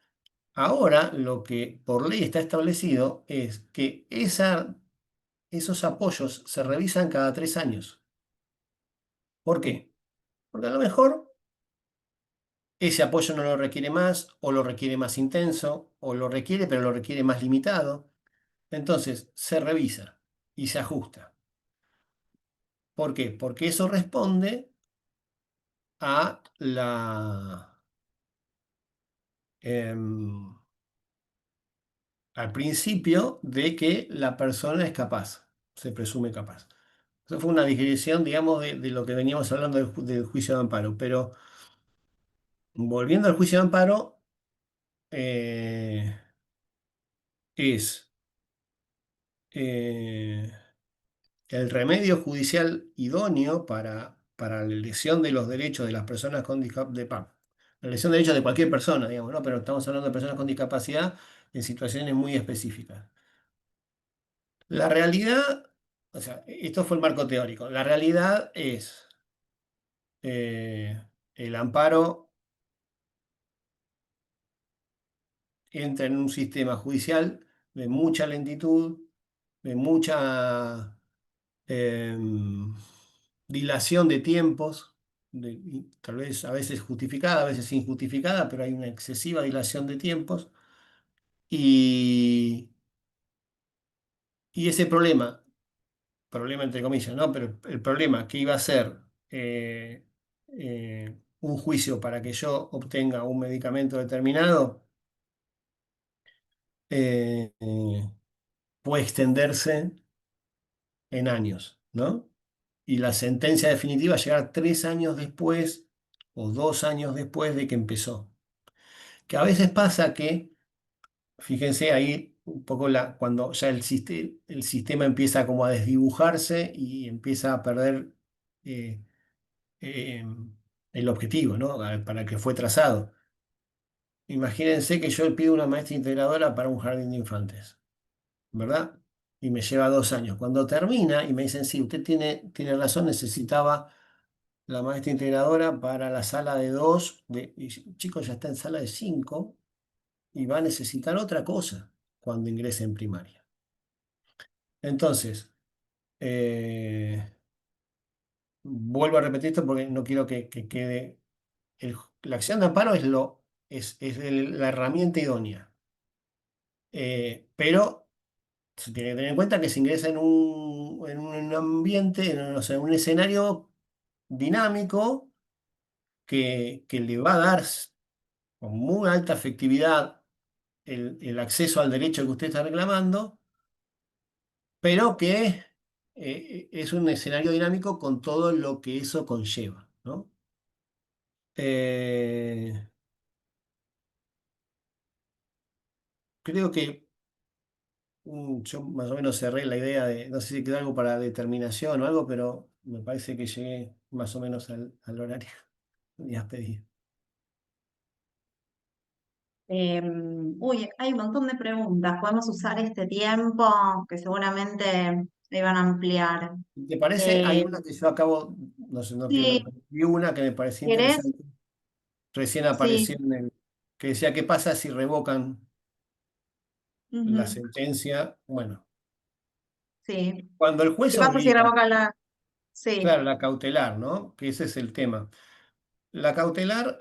Ahora lo que por ley está establecido es que esos apoyos se revisan cada 3 años. ¿Por qué? Porque a lo mejor ese apoyo no lo requiere más, o lo requiere más intenso, o lo requiere, pero lo requiere más limitado. Entonces se revisa y se ajusta. ¿Por qué? Porque eso responde a em, al principio de que la persona es capaz, se presume capaz. Eso fue una digresión, digamos, de lo que veníamos hablando del juicio de amparo. Pero volviendo al juicio de amparo, eh, es eh, el remedio judicial idóneo para la lesión de los derechos de las personas con discapacidad, la lesión de derechos de cualquier persona, digamos, ¿no? Pero estamos hablando de personas con discapacidad en situaciones muy específicas. La realidad, o sea, esto fue el marco teórico. La realidad es eh, el amparo entra en un sistema judicial de mucha lentitud, de mucha em, dilación de tiempos, y tal vez a veces justificada, a veces injustificada, pero hay una excesiva dilación de tiempos. Y, y ese problema entre comillas, ¿no? Pero el problema que iba a ser un juicio para que yo obtenga un medicamento determinado, puede extenderse en años, ¿no? Y la sentencia definitiva llegar 3 años después o 2 años después de que empezó. Que a veces pasa que, fíjense ahí un poco cuando ya el sistema empieza como a desdibujarse y empieza a perder eh, eh, el objetivo, ¿no? Para el que fue trazado. Imagínense que yo pido una maestra integradora para un jardín de infantes, ¿verdad? Y me lleva 2 años. Cuando termina y me dicen, sí, usted tiene razón, necesitaba la maestra integradora para la sala de dos, y chicos, ya está en sala de 5 y va a necesitar otra cosa cuando ingrese en primaria. Entonces, eh, vuelvo a repetir esto porque no quiero que quede. La acción de amparo es la herramienta idónea. Pero se tiene que tener en cuenta que se ingresa en un ambiente, o sea, en un escenario dinámico que le va a dar con muy alta efectividad el acceso al derecho que usted está reclamando, pero que es un escenario dinámico con todo lo que eso conlleva, ¿no? Eh, Creo que yo más o menos cerré la idea de, no sé si queda algo para determinación o algo, pero me parece que llegué más o menos al horario que me habías pedido. Uy, hay un montón de preguntas. Podemos usar este tiempo que seguramente se van a ampliar. ¿Te parece? Hay Eh, una que yo acabo, no sé, no quiero, sí, vi una que me parecía ¿querés? interesante, recién Sí, apareció que decía, ¿qué pasa si revocan la ujú, sentencia? Bueno, sí. cuando el juez ¿Qué pasa si obliga, revocan la...? Sí. claro, la cautelar, ¿no? Que ese es el tema. La cautelar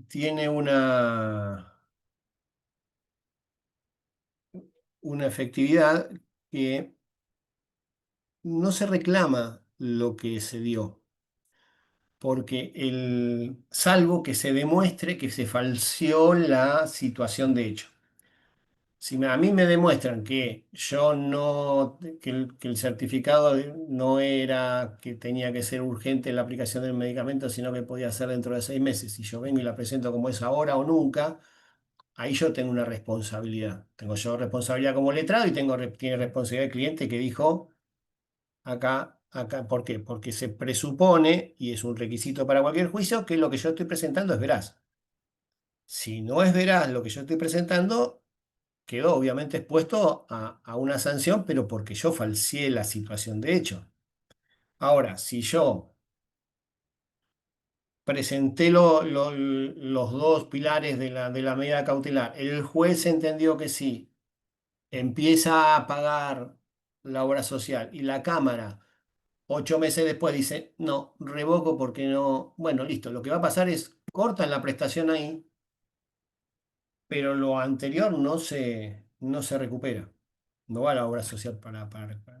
tiene una efectividad que no se reclama lo que se dio, porque salvo que se demuestre que se falseó la situación de hecho. Si a mí me demuestran que yo no, que el certificado no era que tenía que ser urgente la aplicación del medicamento, sino que podía ser dentro de 6 meses, y yo vengo y la presento como es ahora o nunca, ahí yo tengo una responsabilidad. Tengo yo responsabilidad como letrado y tiene responsabilidad el cliente que dijo acá, ¿por qué? Porque se presupone, y es un requisito para cualquier juicio, que lo que yo estoy presentando es veraz. Si no es veraz lo que yo estoy presentando, quedó obviamente expuesto a una sanción, pero porque yo falseé la situación de hecho. Ahora, si yo presenté los dos pilares de la medida cautelar, el juez entendió que sí, empieza a pagar la obra social y la Cámara 8 meses después dice, no, revoco porque no, bueno, listo, lo que va a pasar es cortan la prestación ahí, pero lo anterior no se recupera. no va a la obra social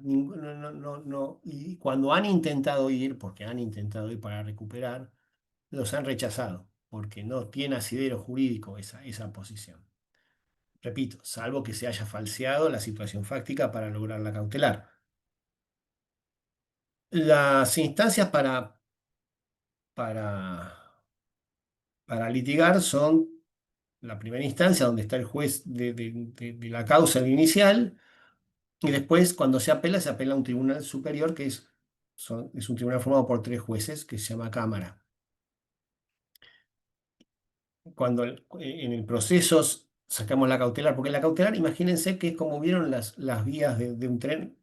no, no, no, no. Y cuando han intentado ir, porque han intentado ir para recuperar, los han rechazado, porque no tiene asidero jurídico esa posición. Repito, salvo que se haya falseado la situación fáctica para lograr la cautelar. Las instancias para, para litigar son la primera instancia, donde está el juez de la causa inicial, y después, cuando se apela a un tribunal superior, es un tribunal formado por tres jueces, que se llama Cámara. En el proceso sacamos la cautelar, porque la cautelar, imagínense que es como vieron las vías de un tren.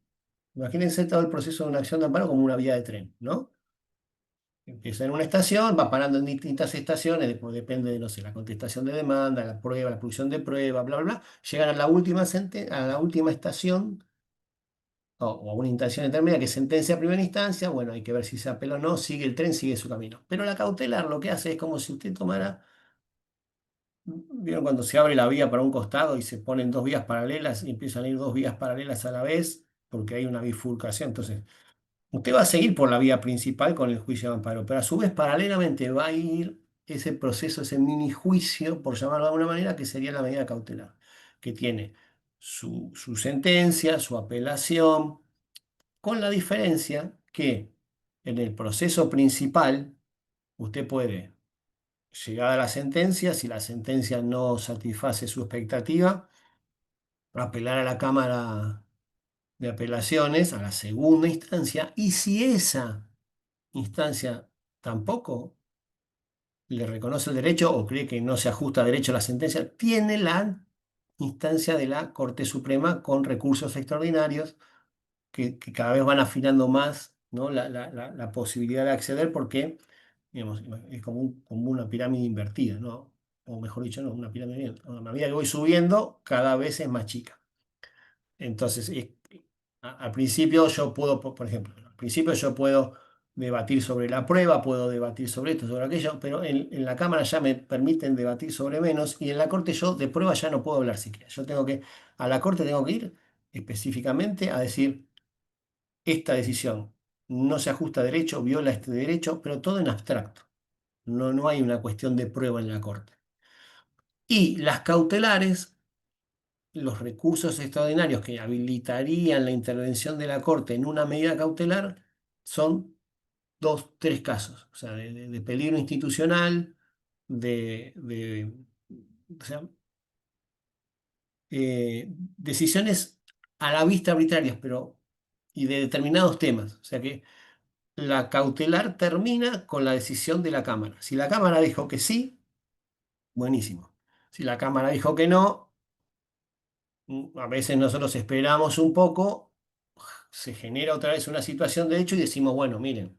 Imagínense todo el proceso de una acción de amparo como una vía de tren, ¿no? Empieza en una estación, va parando en distintas estaciones, después depende de, no sé, la contestación de demanda, la prueba, la producción de prueba, bla, bla, bla. Llegan a la a la última estación o a una instancia intermedia que es sentencia a primera instancia. Bueno, hay que ver si se apela o no, sigue el tren, sigue su camino. Pero la cautelar lo que hace es como si usted tomara, ¿vieron cuando se abre la vía para un costado y se ponen dos vías paralelas y empiezan a ir dos vías paralelas a la vez porque hay una bifurcación? Entonces, usted va a seguir por la vía principal con el juicio de amparo, pero a su vez paralelamente va a ir ese proceso, ese mini juicio, por llamarlo de alguna manera, que sería la medida cautelar, que tiene su sentencia, su apelación, con la diferencia que en el proceso principal usted puede llegar a la sentencia, si la sentencia no satisface su expectativa, apelar a la Cámara de Apelaciones, a la segunda instancia, y si esa instancia tampoco le reconoce el derecho o cree que no se ajusta a derecho a la sentencia, tiene la instancia de la Corte Suprema con recursos extraordinarios que cada vez van afinando más, ¿no? La posibilidad de acceder porque, digamos, es como, como una pirámide invertida, ¿no? O mejor dicho, no, una pirámide. A medida que voy subiendo, cada vez es más chica. Entonces, al principio yo puedo, por ejemplo, al principio yo puedo debatir sobre la prueba, puedo debatir sobre esto, sobre aquello, pero en la Cámara ya me permiten debatir sobre menos y en la Corte yo de prueba ya no puedo hablar siquiera. A la Corte tengo que ir específicamente a decir, esta decisión no se ajusta a derecho, viola este derecho, pero todo en abstracto. No, no hay una cuestión de prueba en la Corte. Y las cautelares, los recursos extraordinarios que habilitarían la intervención de la Corte en una medida cautelar son dos, tres casos, o sea, de peligro institucional, de, o sea, decisiones a la vista arbitrarias, pero y de determinados temas. O sea que la cautelar termina con la decisión de la Cámara. Si la Cámara dijo que sí, buenísimo. Si la Cámara dijo que no, a veces nosotros esperamos un poco, se genera otra vez una situación de hecho y decimos, bueno, miren,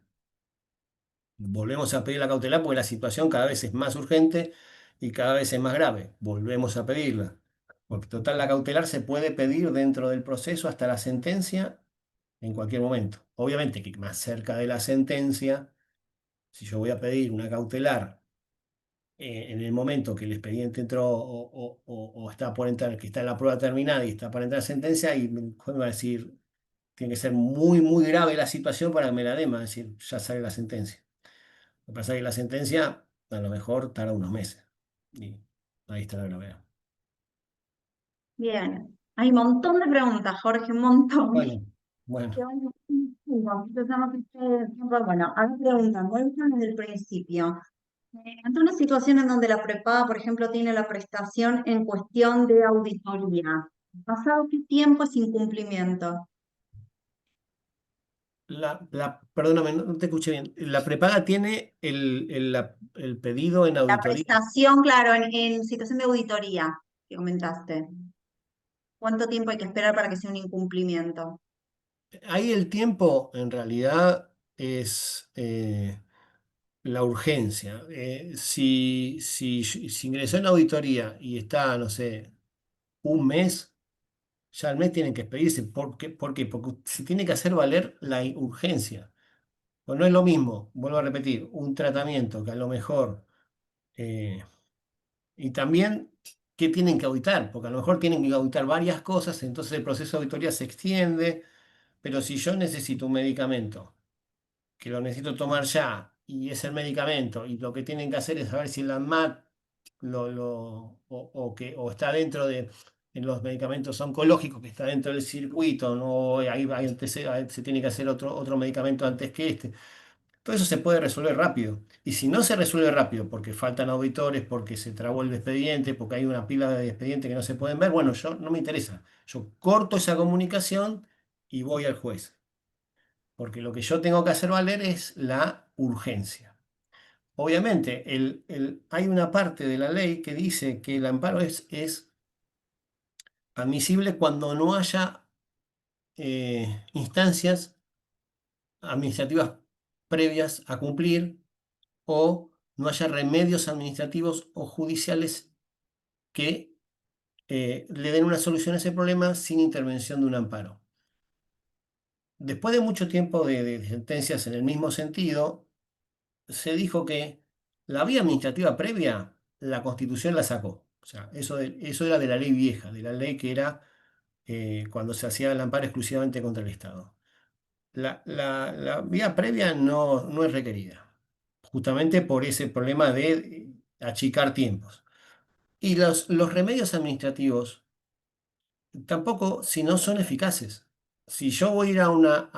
volvemos a pedir la cautelar porque la situación cada vez es más urgente y cada vez es más grave. Volvemos a pedirla. Porque total, la cautelar se puede pedir dentro del proceso hasta la sentencia en cualquier momento. Obviamente que más cerca de la sentencia, si yo voy a pedir una cautelar en el momento que el expediente entró o está por entrar, que está en la prueba terminada y está para entrar sentencia, y me va a decir, tiene que ser muy, muy grave la situación para que me la den, va a decir, ya sale la sentencia. Lo que pasa es que la sentencia a lo mejor tarda unos meses. Y ahí está la gravedad. Bien, hay un montón de preguntas, Jorge, un montón. Bueno, bueno. Que bueno, empezamos bueno, a ver, preguntan, voy desde el principio. Ante una situación en donde la prepaga, por ejemplo, tiene la prestación en cuestión de auditoría, ¿pasado qué tiempo es incumplimiento? Perdóname, no te escuché bien. La prepaga tiene el pedido en La auditoría. prestación, claro, en situación de auditoría que comentaste. ¿Cuánto tiempo hay que esperar para que sea un incumplimiento? Ahí el tiempo en realidad es la urgencia. Si ingresó en auditoría y está, no sé, un mes, ya al mes tienen que expedirse. ¿Por qué? Porque se tiene que hacer valer la urgencia. Pues no es lo mismo, vuelvo a repetir, un tratamiento que a lo mejor, eh, y también qué tienen que auditar, porque a lo mejor tienen que auditar varias cosas, entonces el proceso de auditoría se extiende, pero si yo necesito un medicamento, que lo necesito tomar ya, y es el medicamento, y lo que tienen que hacer es saber si el ANMAT o está dentro de en los medicamentos oncológicos, que está dentro del circuito, no se tiene que hacer otro medicamento antes que este. Todo eso se puede resolver rápido. Y si no se resuelve rápido, porque faltan auditores, porque se trabó el expediente, porque hay una pila de expedientes que no se pueden ver, bueno, yo no me interesa. Yo corto esa comunicación y voy al juez. Porque lo que yo tengo que hacer valer es la urgencia. Obviamente, hay una parte de la ley que dice que el amparo es admisible cuando no haya instancias administrativas previas a cumplir o no haya remedios administrativos o judiciales que le den una solución a ese problema sin intervención de un amparo. Después de mucho tiempo de sentencias en el mismo sentido, se dijo que la vía administrativa previa, la Constitución la sacó. O sea, eso era de la ley vieja, de la ley que era cuando se hacía el amparo exclusivamente contra el Estado. La vía previa no es requerida, justamente por ese problema de achicar tiempos. Y los remedios administrativos tampoco, si no son eficaces. Si yo voy a ir a una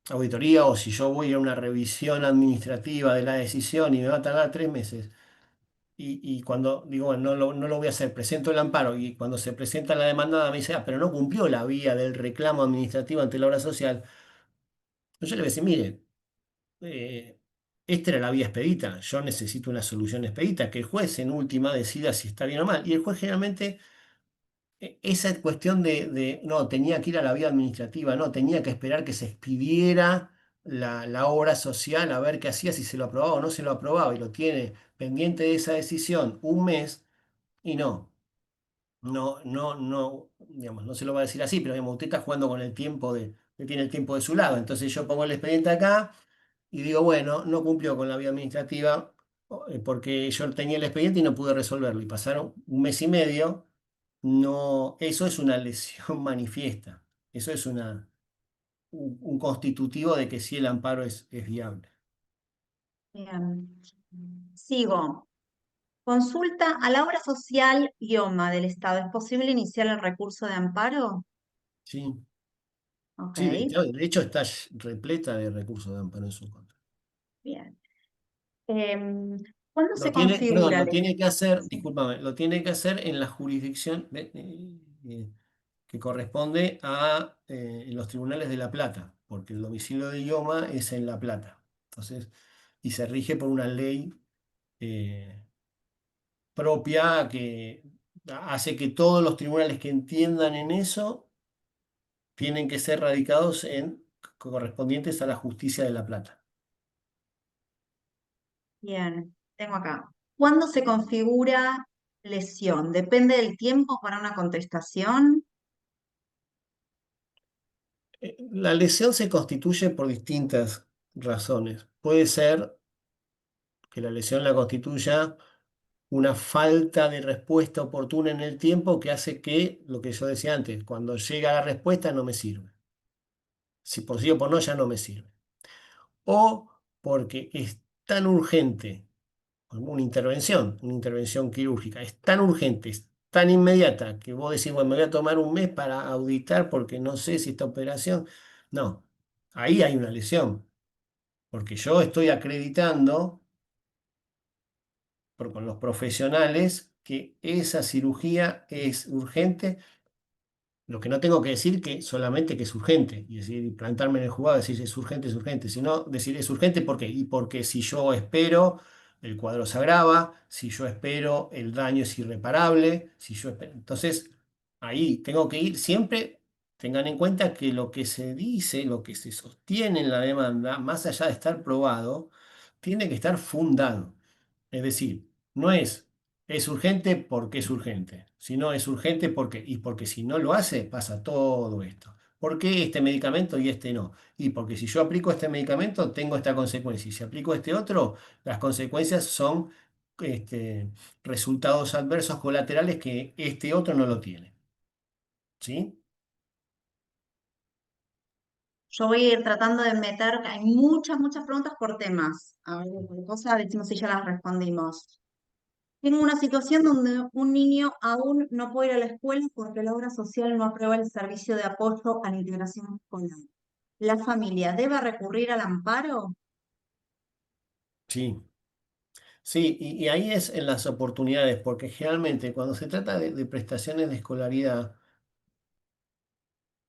auditoría o si yo voy a ir a una revisión administrativa de la decisión y me va a tardar 3 meses, y cuando digo, bueno, no lo voy a hacer, presento el amparo y cuando se presenta la demandada me dice, ah, pero no cumplió la vía del reclamo administrativo ante la obra social, yo le voy a decir, mire, eh, esta era la vía expedita, yo necesito una solución expedita, que el juez en última decida si está bien o mal. Y el juez generalmente, esa cuestión no, tenía que ir a la vía administrativa, no, tenía que esperar que se expidiera la obra social a ver qué hacía, si se lo aprobaba o no se lo aprobaba, y lo tiene pendiente de esa decisión un mes, y no, digamos, no se lo va a decir así, pero digamos, usted está jugando con el tiempo que tiene el tiempo de su lado. Entonces yo pongo el expediente acá y digo, bueno, no cumplió con la vía administrativa porque yo tenía el expediente y no pude resolverlo. Y pasaron un mes y medio. No, eso es una lesión manifiesta. Eso es un constitutivo de que sí el amparo es viable. Bien. Sigo. Consulta a la obra social IOMA del Estado. ¿Es posible iniciar el recurso de amparo? Sí, Ok, sí, de hecho está repleta de recursos de amparo en su contra. bien. Em, ¿Cuándo se Perdón, configura lo el... tiene que hacer, Sí, discúlpame, lo tiene que hacer en la jurisdicción que corresponde a los tribunales de La Plata, porque el domicilio de idioma es en La Plata. Entonces, y se rige por una ley eh, propia que hace que todos los tribunales que entiendan en eso tienen que ser radicados correspondientes a la justicia de La Plata. bien, tengo acá. ¿Cuándo se configura lesión? ¿Depende del tiempo para una contestación? La lesión se constituye por distintas razones. Puede ser que la lesión la constituya una falta de respuesta oportuna en el tiempo que hace que, lo que yo decía antes, cuando llega la respuesta no me sirve. Si por sí o por no ya no me sirve. O porque es tan urgente, como una intervención quirúrgica, es tan urgente, es tan inmediata que vos decís, bueno, me voy a tomar un mes para auditar porque no sé si esta operación. No, ahí hay una lesión, porque yo estoy acreditando con los profesionales que esa cirugía es urgente. Lo que no tengo que decir que solamente que es urgente, y decir, plantarme en el jugado, decir es urgente, sino decir es urgente ¿por qué? Y porque si yo espero, el cuadro se agrava, si yo espero, el daño es irreparable, si yo espero. Entonces, ahí tengo que ir siempre, tengan en cuenta que lo que se dice, lo que se sostiene en la demanda, más allá de estar probado, tiene que estar fundado. Es decir, no es urgente porque es urgente, sino es urgente porque, y porque si no lo hace, pasa todo esto. ¿Por qué este medicamento y este no? Y porque si yo aplico este medicamento, tengo esta consecuencia. Y si aplico este otro, las consecuencias son resultados adversos colaterales que este otro no lo tiene. ¿Sí? Yo voy a ir tratando de meter, hay muchas, muchas preguntas por temas. A ver, cualquier cosa, decimos si ya las respondimos. Tengo una situación donde un niño aún no puede ir a la escuela porque la obra social no aprueba el servicio de apoyo a la integración escolar. ¿La familia debe recurrir al amparo? Sí. Sí, y ahí es en las oportunidades, porque generalmente cuando se trata de prestaciones de escolaridad,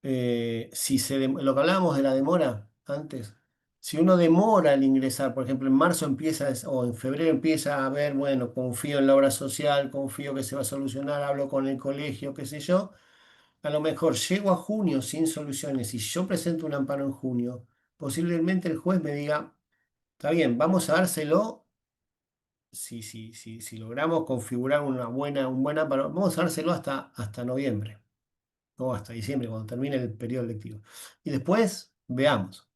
si lo que hablábamos de la demora antes, si uno demora el ingresar, por ejemplo, en marzo empieza o en febrero empieza a ver, bueno, confío en la obra social, confío que se va a solucionar, hablo con el colegio, qué sé yo, a lo mejor llego a junio sin soluciones y yo presento un amparo en junio, posiblemente el juez me diga, está bien, vamos a dárselo. Si logramos configurar un buen amparo, vamos a dárselo hasta noviembre o hasta diciembre, cuando termine el periodo lectivo. Y después veamos,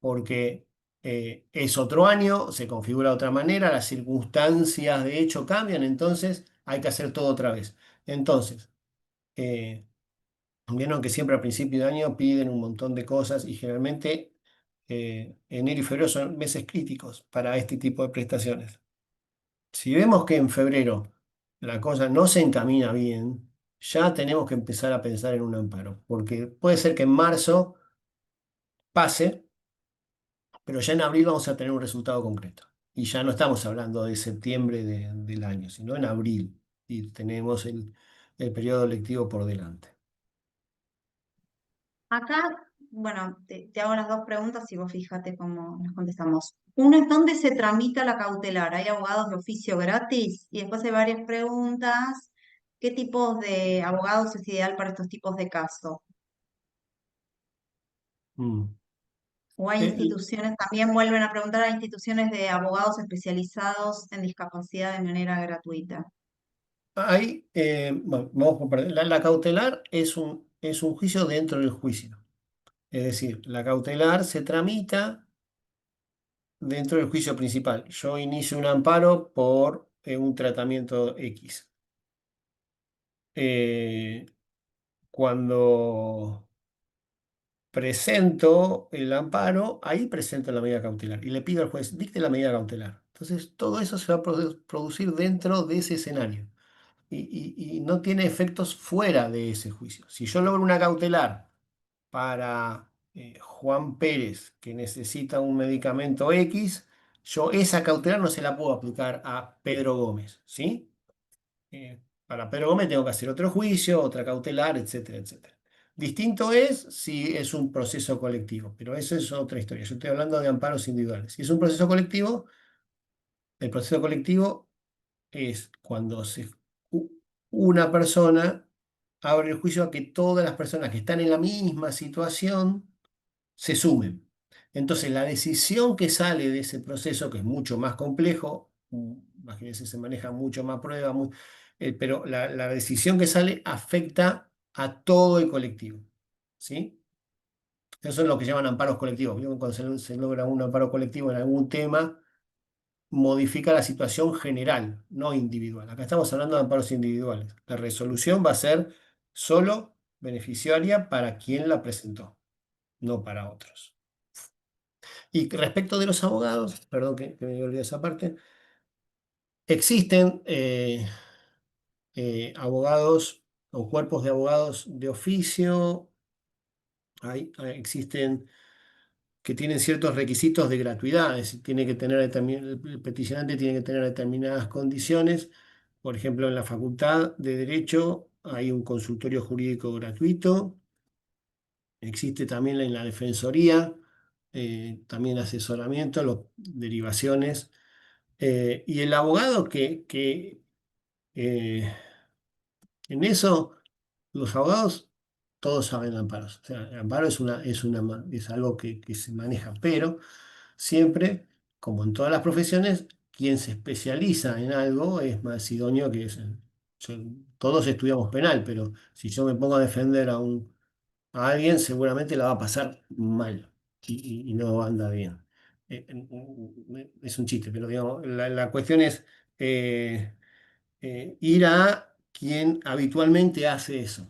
porque es otro año, se configura de otra manera, las circunstancias de hecho cambian, entonces hay que hacer todo otra vez. Entonces, eh, vieron que siempre a principio de año piden un montón de cosas y generalmente enero y febrero son meses críticos para este tipo de prestaciones. Si vemos que en febrero la cosa no se encamina bien, ya tenemos que empezar a pensar en un amparo, porque puede ser que en marzo pase, pero ya en abril vamos a tener un resultado concreto. Y ya no estamos hablando de septiembre del año, sino en abril, y tenemos el periodo lectivo por delante. Acá, bueno, te hago las dos preguntas y vos fíjate cómo nos contestamos. Uno es dónde se tramita la cautelar. ¿Hay abogados de oficio gratis? Y después hay varias preguntas. ¿Qué tipos de abogados es ideal para estos tipos de casos? Mm. O hay Eh, instituciones, también vuelven a preguntar a instituciones de abogados especializados en discapacidad de manera gratuita. bueno, vamos por partes. La cautelar es un juicio dentro del juicio. Es decir, la cautelar se tramita dentro del juicio principal. Yo inicio un amparo por un tratamiento X. Eh, Cuando presento el amparo, ahí presento la medida cautelar y le pido al juez, dicte la medida cautelar. Entonces, todo eso se va a producir dentro de ese escenario y no tiene efectos fuera de ese juicio. Si yo logro una cautelar para Juan Pérez, que necesita un medicamento X, yo esa cautelar no se la puedo aplicar a Pedro Gómez, ¿sí? Para Pedro Gómez tengo que hacer otro juicio, otra cautelar, etcétera, etcétera. Distinto es si es un proceso colectivo, pero eso es otra historia. Yo estoy hablando de amparos individuales. Si es un proceso colectivo, el proceso colectivo es cuando u- una persona abre el juicio a que todas las personas que están en la misma situación se sumen. Entonces, la decisión que sale de ese proceso, que es mucho más complejo, imagínense, se maneja mucho más prueba, pero la decisión que sale afecta a todo el colectivo. ¿Sí? Eso es lo que llaman amparos colectivos. ¿Vieron? Cuando se logra un amparo colectivo en algún tema, modifica la situación general, no individual. Acá estamos hablando de amparos individuales. La resolución va a ser solo beneficiaria para quien la presentó, no para otros. Y respecto de los abogados, perdón que me olvidé esa parte, existen abogados o cuerpos de abogados de oficio, existen que tienen ciertos requisitos de gratuidad, es decir, tiene que tener el peticionante tiene que tener determinadas condiciones. Por ejemplo, en la Facultad de Derecho hay un consultorio jurídico gratuito, existe también en la Defensoría, también asesoramiento, derivaciones. Y el abogado que eh, en eso, los abogados todos saben amparos. O sea, el amparo es algo que se maneja, pero siempre, como en todas las profesiones, quien se especializa en algo es más idóneo que es. Yo- Todos estudiamos penal, pero si yo me pongo a defender a alguien, seguramente la va a pasar mal y no anda bien. Es un chiste, pero digamos, la cuestión es ir a quien habitualmente hace eso,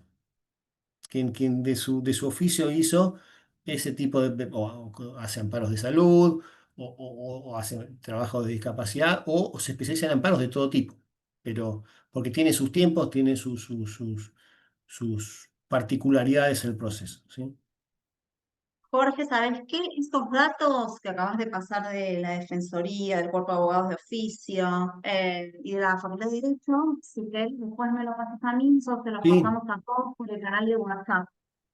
quien de su oficio hizo ese tipo o hace amparos de salud, o hace trabajo de discapacidad, o se especializa en amparos de todo tipo, pero porque tiene sus tiempos, tiene sus particularidades el proceso, ¿sí? Jorge, ¿sabes qué? Estos datos que acabas de pasar de la Defensoría, del Cuerpo de Abogados de Oficio y de la Facultad de Derecho, si querés, después me lo pasas a mí, nosotros te los Sí, pasamos a todos por el canal de WhatsApp,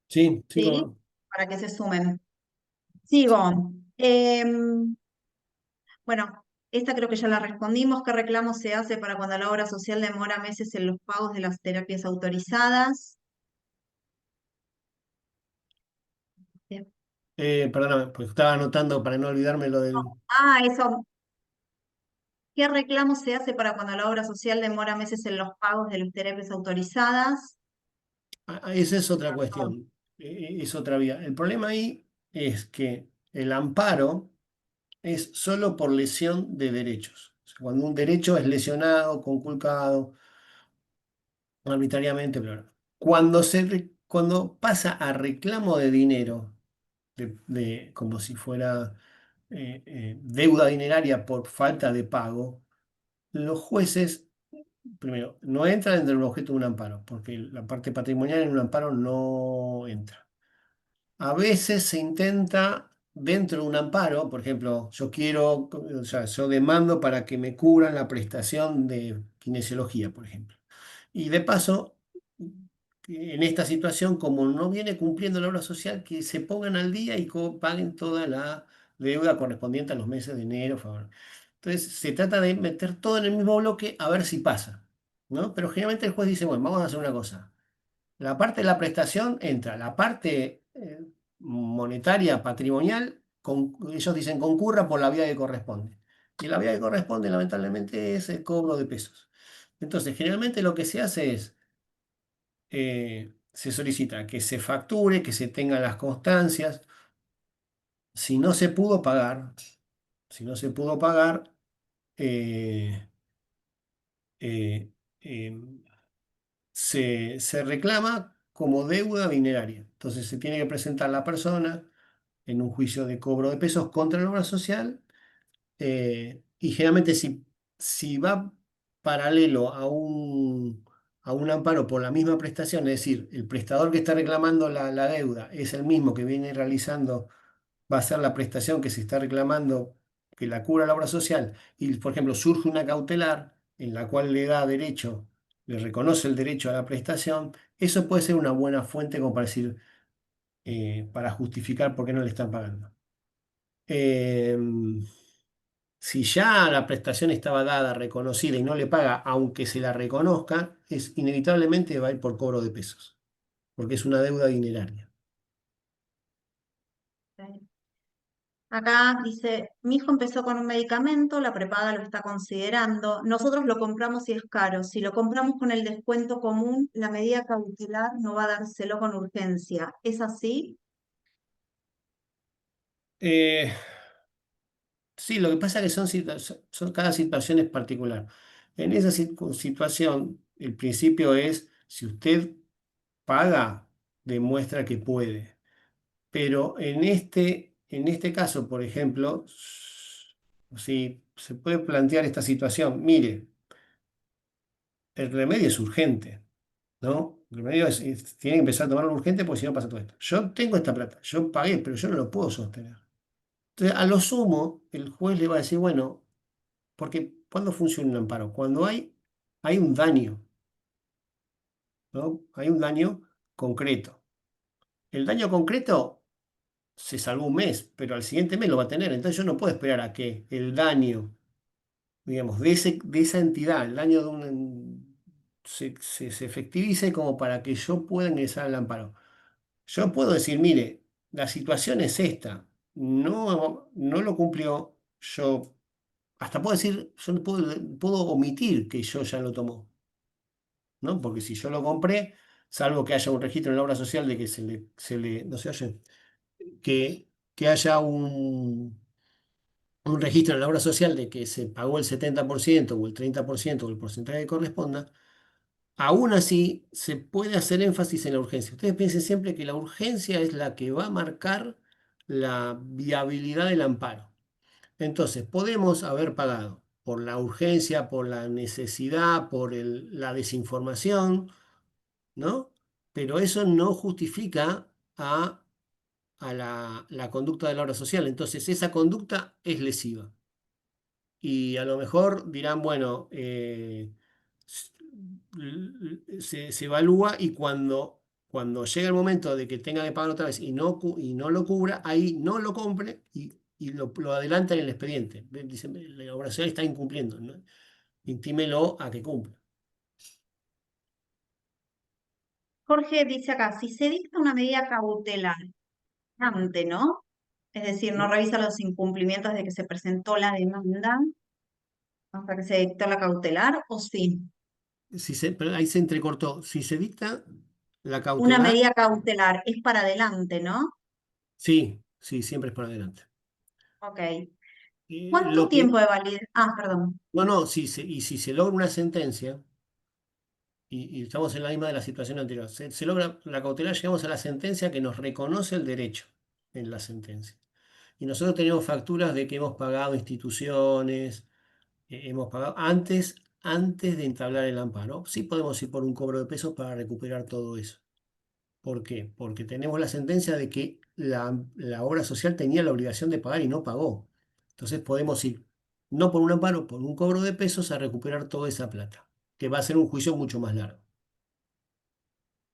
sí, sí, ¿sí? como Para que se sumen. Sigo. Bueno, esta creo que ya la respondimos. ¿Qué reclamo se hace para cuando la obra social demora meses en los pagos de las terapias autorizadas? perdóname, pues estaba anotando para no olvidarme lo del... Eso. ¿Qué reclamo se hace para cuando la obra social demora meses en los pagos de las terapias autorizadas? Esa es otra cuestión, es otra vía. El problema ahí es que el amparo es solo por lesión de derechos. O sea, cuando un derecho es lesionado, conculcado, arbitrariamente, bla, bla. Cuando pasa a reclamo de dinero, como si fuera deuda dineraria por falta de pago, los jueces, primero, no entran dentro del objeto de un amparo, porque la parte patrimonial en un amparo no entra. A veces se intenta, dentro de un amparo, por ejemplo, o sea, yo demando para que me cubran la prestación de kinesiología, por ejemplo. Y de paso, en esta situación, como no viene cumpliendo la obra social, que se pongan al día y paguen toda la deuda correspondiente a los meses de enero, febrero. Entonces, se trata de meter todo en el mismo bloque a ver si pasa, ¿no? Pero generalmente el juez dice, bueno, vamos a hacer una cosa. La parte de la prestación entra, la parte monetaria, patrimonial, ellos dicen concurra por la vía que corresponde. Y la vía que corresponde, lamentablemente, es el cobro de pesos. Entonces, generalmente lo que se hace es, se solicita que se facture, que se tengan las constancias. Si no se pudo pagar, si no se pudo pagar, eh, eh, em, se reclama como deuda dineraria. Entonces se tiene que presentar la persona en un juicio de cobro de pesos contra la obra social, y generalmente si va paralelo a un amparo por la misma prestación, es decir, el prestador que está reclamando la deuda es el mismo que viene realizando, va a ser la prestación que se está reclamando que la cubra la obra social, y por ejemplo surge una cautelar en la cual le da derecho, le reconoce el derecho a la prestación, eso puede ser una buena fuente como para decir, para justificar por qué no le están pagando. Si ya la prestación estaba dada, reconocida y no le paga, aunque se la reconozca, inevitablemente va a ir por cobro de pesos, porque es una deuda dineraria. Acá dice, mi hijo empezó con un medicamento, la prepaga lo está considerando, nosotros lo compramos y es caro, si lo compramos con el descuento común, la medida cautelar no va a dárselo con urgencia. ¿Es así? Eh, sí, lo que pasa es que cada situación es particular. En esa situación, el principio es, si usted paga, demuestra que puede. Pero en este caso, por ejemplo, si se puede plantear esta situación, mire, el remedio es urgente, ¿no? El remedio tiene que empezar a tomarlo urgente porque si no pasa todo esto. Yo tengo esta plata, yo pagué, pero yo no lo puedo sostener. Entonces, a lo sumo, el juez le va a decir, bueno, porque ¿cuándo funciona un amparo? Cuando hay un daño, ¿no? Hay un daño concreto. El daño concreto se salvó un mes, pero al siguiente mes lo va a tener. Entonces yo no puedo esperar a que el daño, digamos, de esa entidad, el daño se efectivice como para que yo pueda ingresar al amparo. Yo puedo decir, mire, la situación es esta, no lo cumplió, yo hasta puedo decir, yo no puedo omitir que yo ya lo tomó, ¿no? Porque si yo lo compré, salvo que haya un registro en la obra social de que no se oye, que haya un registro en la obra social de que se pagó el 70% o el 30% o el porcentaje que corresponda, aún así se puede hacer énfasis en la urgencia. Ustedes piensen siempre que la urgencia es la que va a marcar la viabilidad del amparo. Entonces, podemos haber pagado por la urgencia, por la necesidad, por la desinformación, ¿no? Pero eso no justifica a la conducta de la obra social. Entonces, esa conducta es lesiva. Y a lo mejor dirán, bueno, s- se evalúa y cuando llega el momento de que tenga que pagar otra vez y no lo cubra, ahí no lo compre y lo adelanta en el expediente. Dicen, la obra social está incumpliendo, ¿no? Intímelo a que cumpla. Jorge dice acá, si se dicta una medida cautelar antes, ¿no? Es decir, no revisa los incumplimientos de que se presentó la demanda hasta que se dictó la cautelar, o sí. Pero ahí se entrecortó. Si se dicta la Una cautelar, medida cautelar es para adelante, ¿no? sí, sí, siempre es para adelante. Ok. Lo ¿Cuánto que, tiempo de validez? Ah, perdón. no, no, y si se logra una sentencia, y estamos en la misma de la situación anterior. Se logra la cautelar, llegamos a la sentencia que nos reconoce el derecho en la sentencia. Y nosotros tenemos facturas de que hemos pagado instituciones, hemos pagado antes de entablar el amparo. Sí podemos ir por un cobro de pesos para recuperar todo eso. ¿Por qué? Porque tenemos la sentencia de que la obra social tenía la obligación de pagar y no pagó. Entonces podemos ir, no por un amparo, por un cobro de pesos a recuperar toda esa plata, que va a ser un juicio mucho más largo.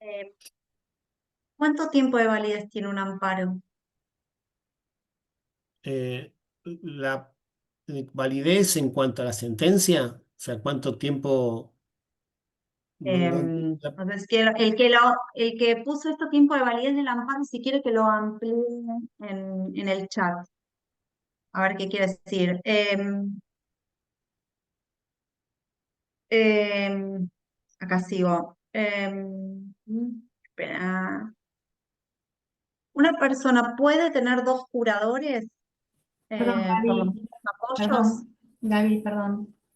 Eh, ¿Cuánto tiempo de validez tiene un amparo? eh, la validez en cuanto a la sentencia, o sea, cuánto tiempo... la- Entonces, el que puso este tiempo de validez del amparo, si quiere que lo amplíe en el chat, a ver qué quiere decir. Em, Acá sigo. Espera. ¿Una persona puede tener dos juradores Perdón, por los Gaby, mismos apoyos? Gaby,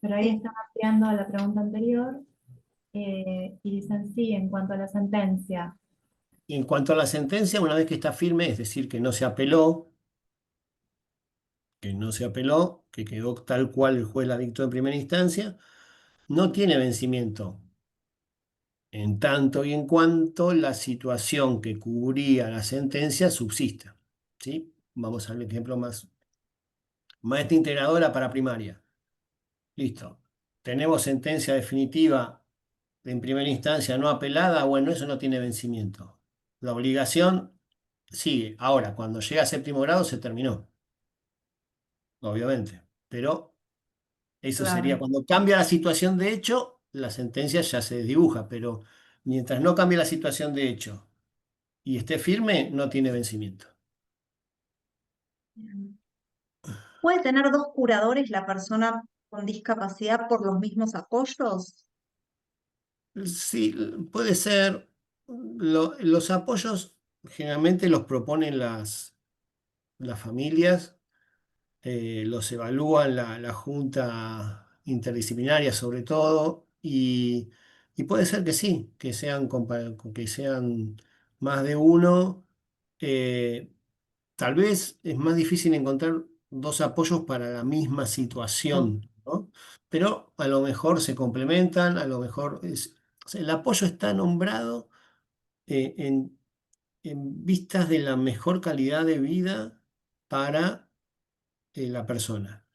pero ahí Sí. están ampliando a la pregunta anterior y dicen sí, en cuanto a la sentencia. En cuanto a la sentencia, una vez que está firme, es decir, que quedó tal cual el juez la dictó en primera instancia, no tiene vencimiento, en tanto y en cuanto la situación que cubría la sentencia subsista. ¿Sí? Vamos al ejemplo más. Maestra integradora para primaria. Listo. Tenemos sentencia definitiva en primera instancia no apelada. Bueno, eso no tiene vencimiento. La obligación sigue. Ahora, cuando llega a séptimo grado se terminó, obviamente. Pero eso sería Claro. cuando cambia la situación de hecho, la sentencia ya se desdibuja. Pero mientras no cambie la situación de hecho y esté firme, no tiene vencimiento. ¿Puede tener dos curadores la persona con discapacidad por los mismos apoyos? Sí, puede ser. Los apoyos generalmente los proponen las familias, los evalúan la junta interdisciplinaria sobre todo, y puede ser que sí, que sean más de uno. eh, Tal vez es más difícil encontrar dos apoyos para la misma situación, ¿no? Pero a lo mejor se complementan, a lo mejor o sea, el apoyo está nombrado eh, en, en vistas de la mejor calidad de vida para la persona.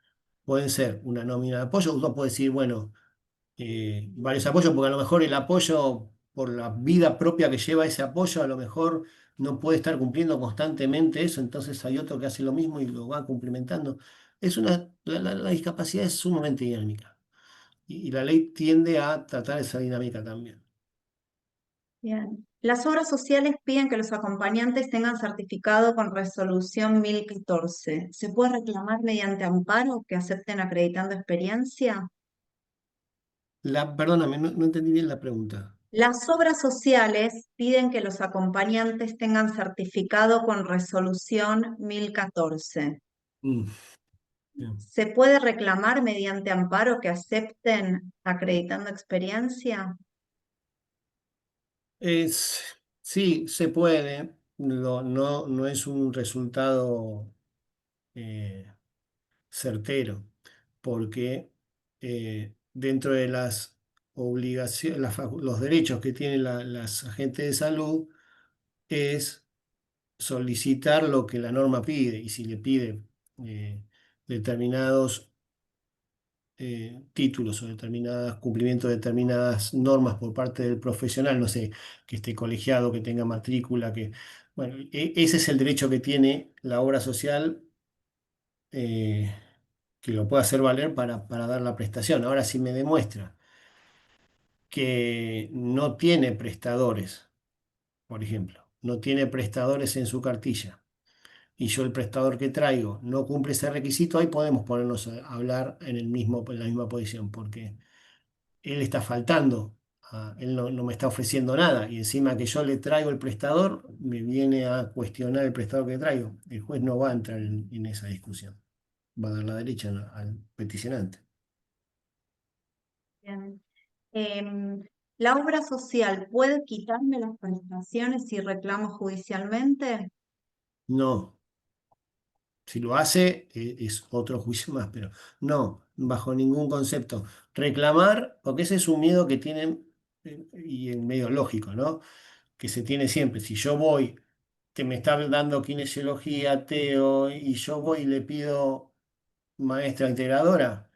Pueden ser una nómina de apoyo, uno puede decir, bueno, varios apoyos, porque a lo mejor el apoyo por la vida propia que lleva ese apoyo, a lo mejor no puede estar cumpliendo constantemente eso, entonces hay otro que hace lo mismo y lo va cumplimentando. La discapacidad es sumamente dinámica y la ley tiende a tratar esa dinámica también. Bien. Las obras sociales piden que los acompañantes tengan certificado con resolución 1014. ¿Se puede reclamar mediante amparo que acepten acreditando experiencia? Perdóname, no entendí bien la pregunta. Las obras sociales piden que los acompañantes tengan certificado con resolución 1014. Mm. Bien. ¿Se puede reclamar mediante amparo que acepten acreditando experiencia? Sí, se puede. No es un resultado eh, certero, porque dentro de las obligaciones, los derechos que tienen las agentes de salud es solicitar lo que la norma pide, y si le pide eh, determinados títulos o determinadas cumplimiento de determinadas normas por parte del profesional, no sé, que esté colegiado, que tenga matrícula, que, bueno, ese es el derecho que tiene la obra social, eh, que lo puede hacer valer para dar la prestación. Ahora, si me demuestra que no tiene prestadores, por ejemplo, no tiene prestadores en su cartilla, y yo el prestador que traigo no cumple ese requisito, ahí podemos ponernos a hablar en la misma posición, porque él está faltando, él no me está ofreciendo nada, y encima que yo le traigo el prestador, me viene a cuestionar el prestador que traigo. El juez no va a entrar en esa discusión, va a dar la derecha al peticionante. Bien. Em, ¿La obra social puede quitarme las prestaciones si reclamo judicialmente? No, si lo hace, es otro juicio más, pero no, bajo ningún concepto. Reclamar, porque ese es un miedo que tienen, y en medio lógico, ¿no? Que se tiene siempre. Si yo voy, que me está dando kinesiología, Teo, y yo voy y le pido maestra integradora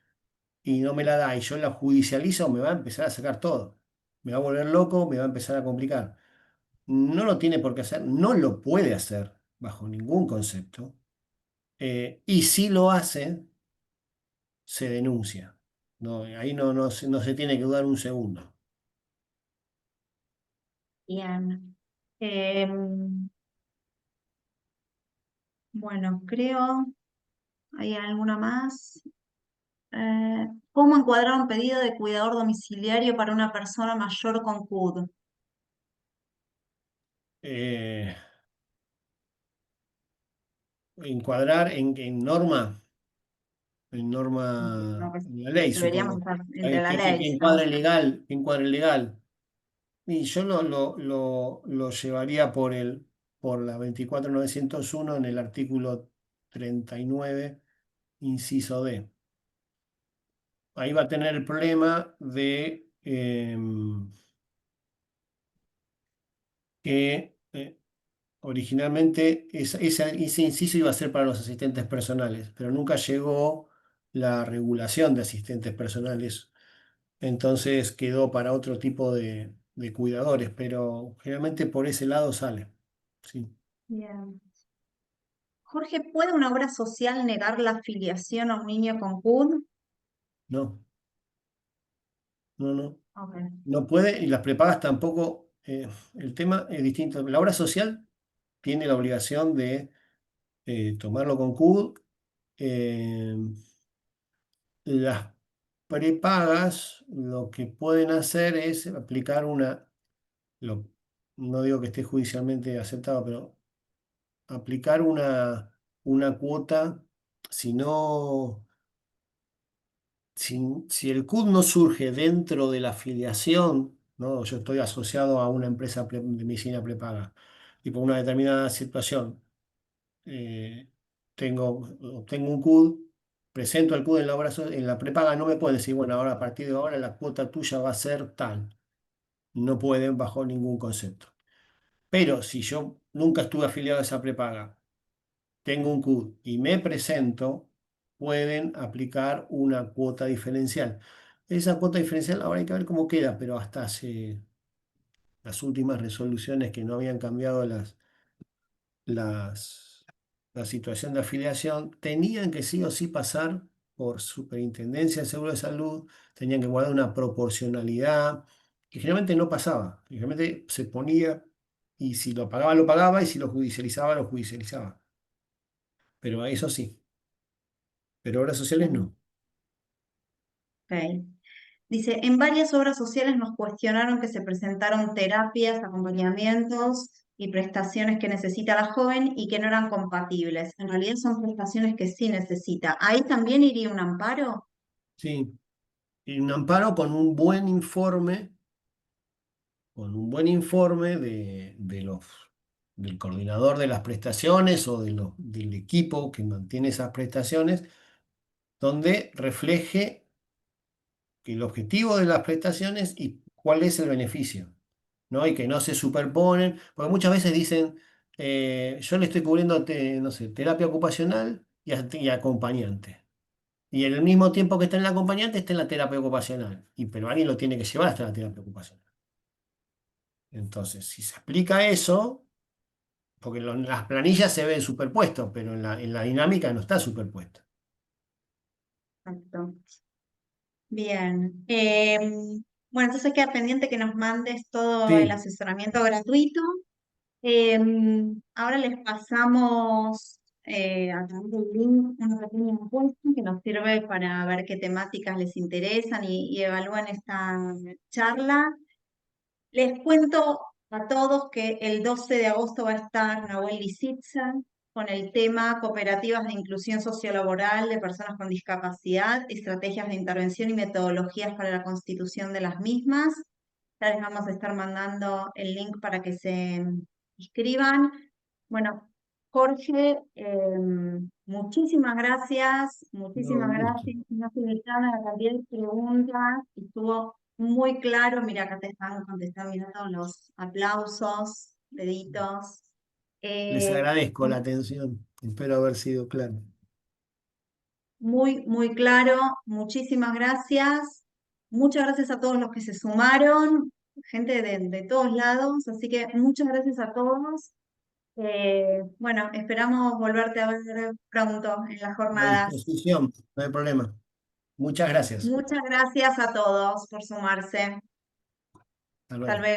y no me la da y yo la judicializo, me va a empezar a sacar todo. Me va a volver loco, me va a empezar a complicar. No lo tiene por qué hacer, no lo puede hacer bajo ningún concepto. Y si lo hace, se denuncia. No, ahí no se tiene que dudar un segundo. Bien. Em, bueno, creo, ¿hay alguna más? ¿Cómo encuadrar un pedido de cuidador domiciliario para una persona mayor con CUD? Eh, Encuadrar en No, norma, pues, en la ley, deberíamos supongo. estar entre la Que ley, encuadre estamos. legal, que encuadre legal. Y yo lo llevaría por la 24901 en el artículo 39 inciso D. Ahí va a tener el problema de que originalmente ese inciso iba a ser para los asistentes personales, pero nunca llegó la regulación de asistentes personales. Entonces quedó para otro tipo de cuidadores, pero generalmente por ese lado sale. Sí, Bien. Jorge, ¿puede una obra social negar la afiliación a un niño con CUD? no, no. Ok. No puede, y las prepagas tampoco. El tema es distinto. La obra social tiene la obligación de tomarlo con CUD. eh, las prepagas lo que pueden hacer es aplicar lo- no digo que esté judicialmente aceptado, pero aplicar una cuota, si no, si el CUD no surge dentro de la afiliación, ¿no? Yo estoy asociado a una empresa de medicina prepaga y por una determinada situación eh, obtengo un CUD, presento el CUD en la en la prepaga, no me pueden decir, bueno, ahora a partir de ahora la cuota tuya va a ser tal. No pueden bajo ningún concepto. Pero si yo nunca estuve afiliado a esa prepaga, tengo un CUD y me presento, pueden aplicar una cuota diferencial. Esa cuota diferencial ahora hay que ver cómo queda, pero hasta hace las últimas resoluciones que no habían cambiado las, la situación de afiliación, tenían que sí o sí pasar por Superintendencia del Seguro de Salud, tenían que guardar una proporcionalidad, que generalmente no pasaba, generalmente se ponía y si lo pagaba y si lo judicializaba, lo judicializaba. Pero a eso sí, pero obras sociales Bien. no. Ok. Dice, en varias obras sociales nos cuestionaron que se presentaron terapias, acompañamientos y prestaciones que necesita la joven y que no eran compatibles. En realidad son prestaciones que sí necesita. ¿Ahí también iría un amparo? Sí, y un amparo con un buen informe del coordinador de las prestaciones o del equipo que mantiene esas prestaciones, donde refleje el objetivo de las prestaciones y cuál es el beneficio, ¿no? Y que no se superponen, porque muchas veces dicen, yo le estoy cubriendo, no sé, terapia ocupacional y acompañante. Y en el mismo tiempo que está en el acompañante, está en la terapia ocupacional. Pero alguien lo tiene que llevar hasta la terapia ocupacional. Entonces, si se aplica eso, porque las planillas se ven superpuestos, pero en la dinámica no está superpuesto. Exacto. Bien. Bueno, entonces queda pendiente que nos mandes todo el Sí, asesoramiento gratuito. Ahora les pasamos a través del link una pequeña encuesta que nos sirve para ver qué temáticas les interesan y evalúan esta charla. Les cuento a todos que el 12 de agosto va a estar Nahuel Lizitza con el tema Cooperativas de Inclusión Sociolaboral de Personas con Discapacidad, Estrategias de Intervención y Metodologías para la Constitución de las mismas. Ya les vamos a estar mandando el link para que se inscriban. Bueno, Jorge, no, muchísimas un gusto. gracias. No se me la cantidad de preguntas, estuvo muy claro. Mira, acá te están mirando los aplausos, deditos. Les Eh, agradezco la atención. Espero haber sido claro. Muy, muy claro. Muchísimas gracias. Muchas gracias a todos los que se sumaron, gente de todos lados. Así que muchas gracias a todos. Bueno, esperamos volverte a ver pronto en las A jornadas. disposición, no hay problema. Muchas gracias. Muchas gracias a todos por sumarse. Hasta Hasta luego. luego.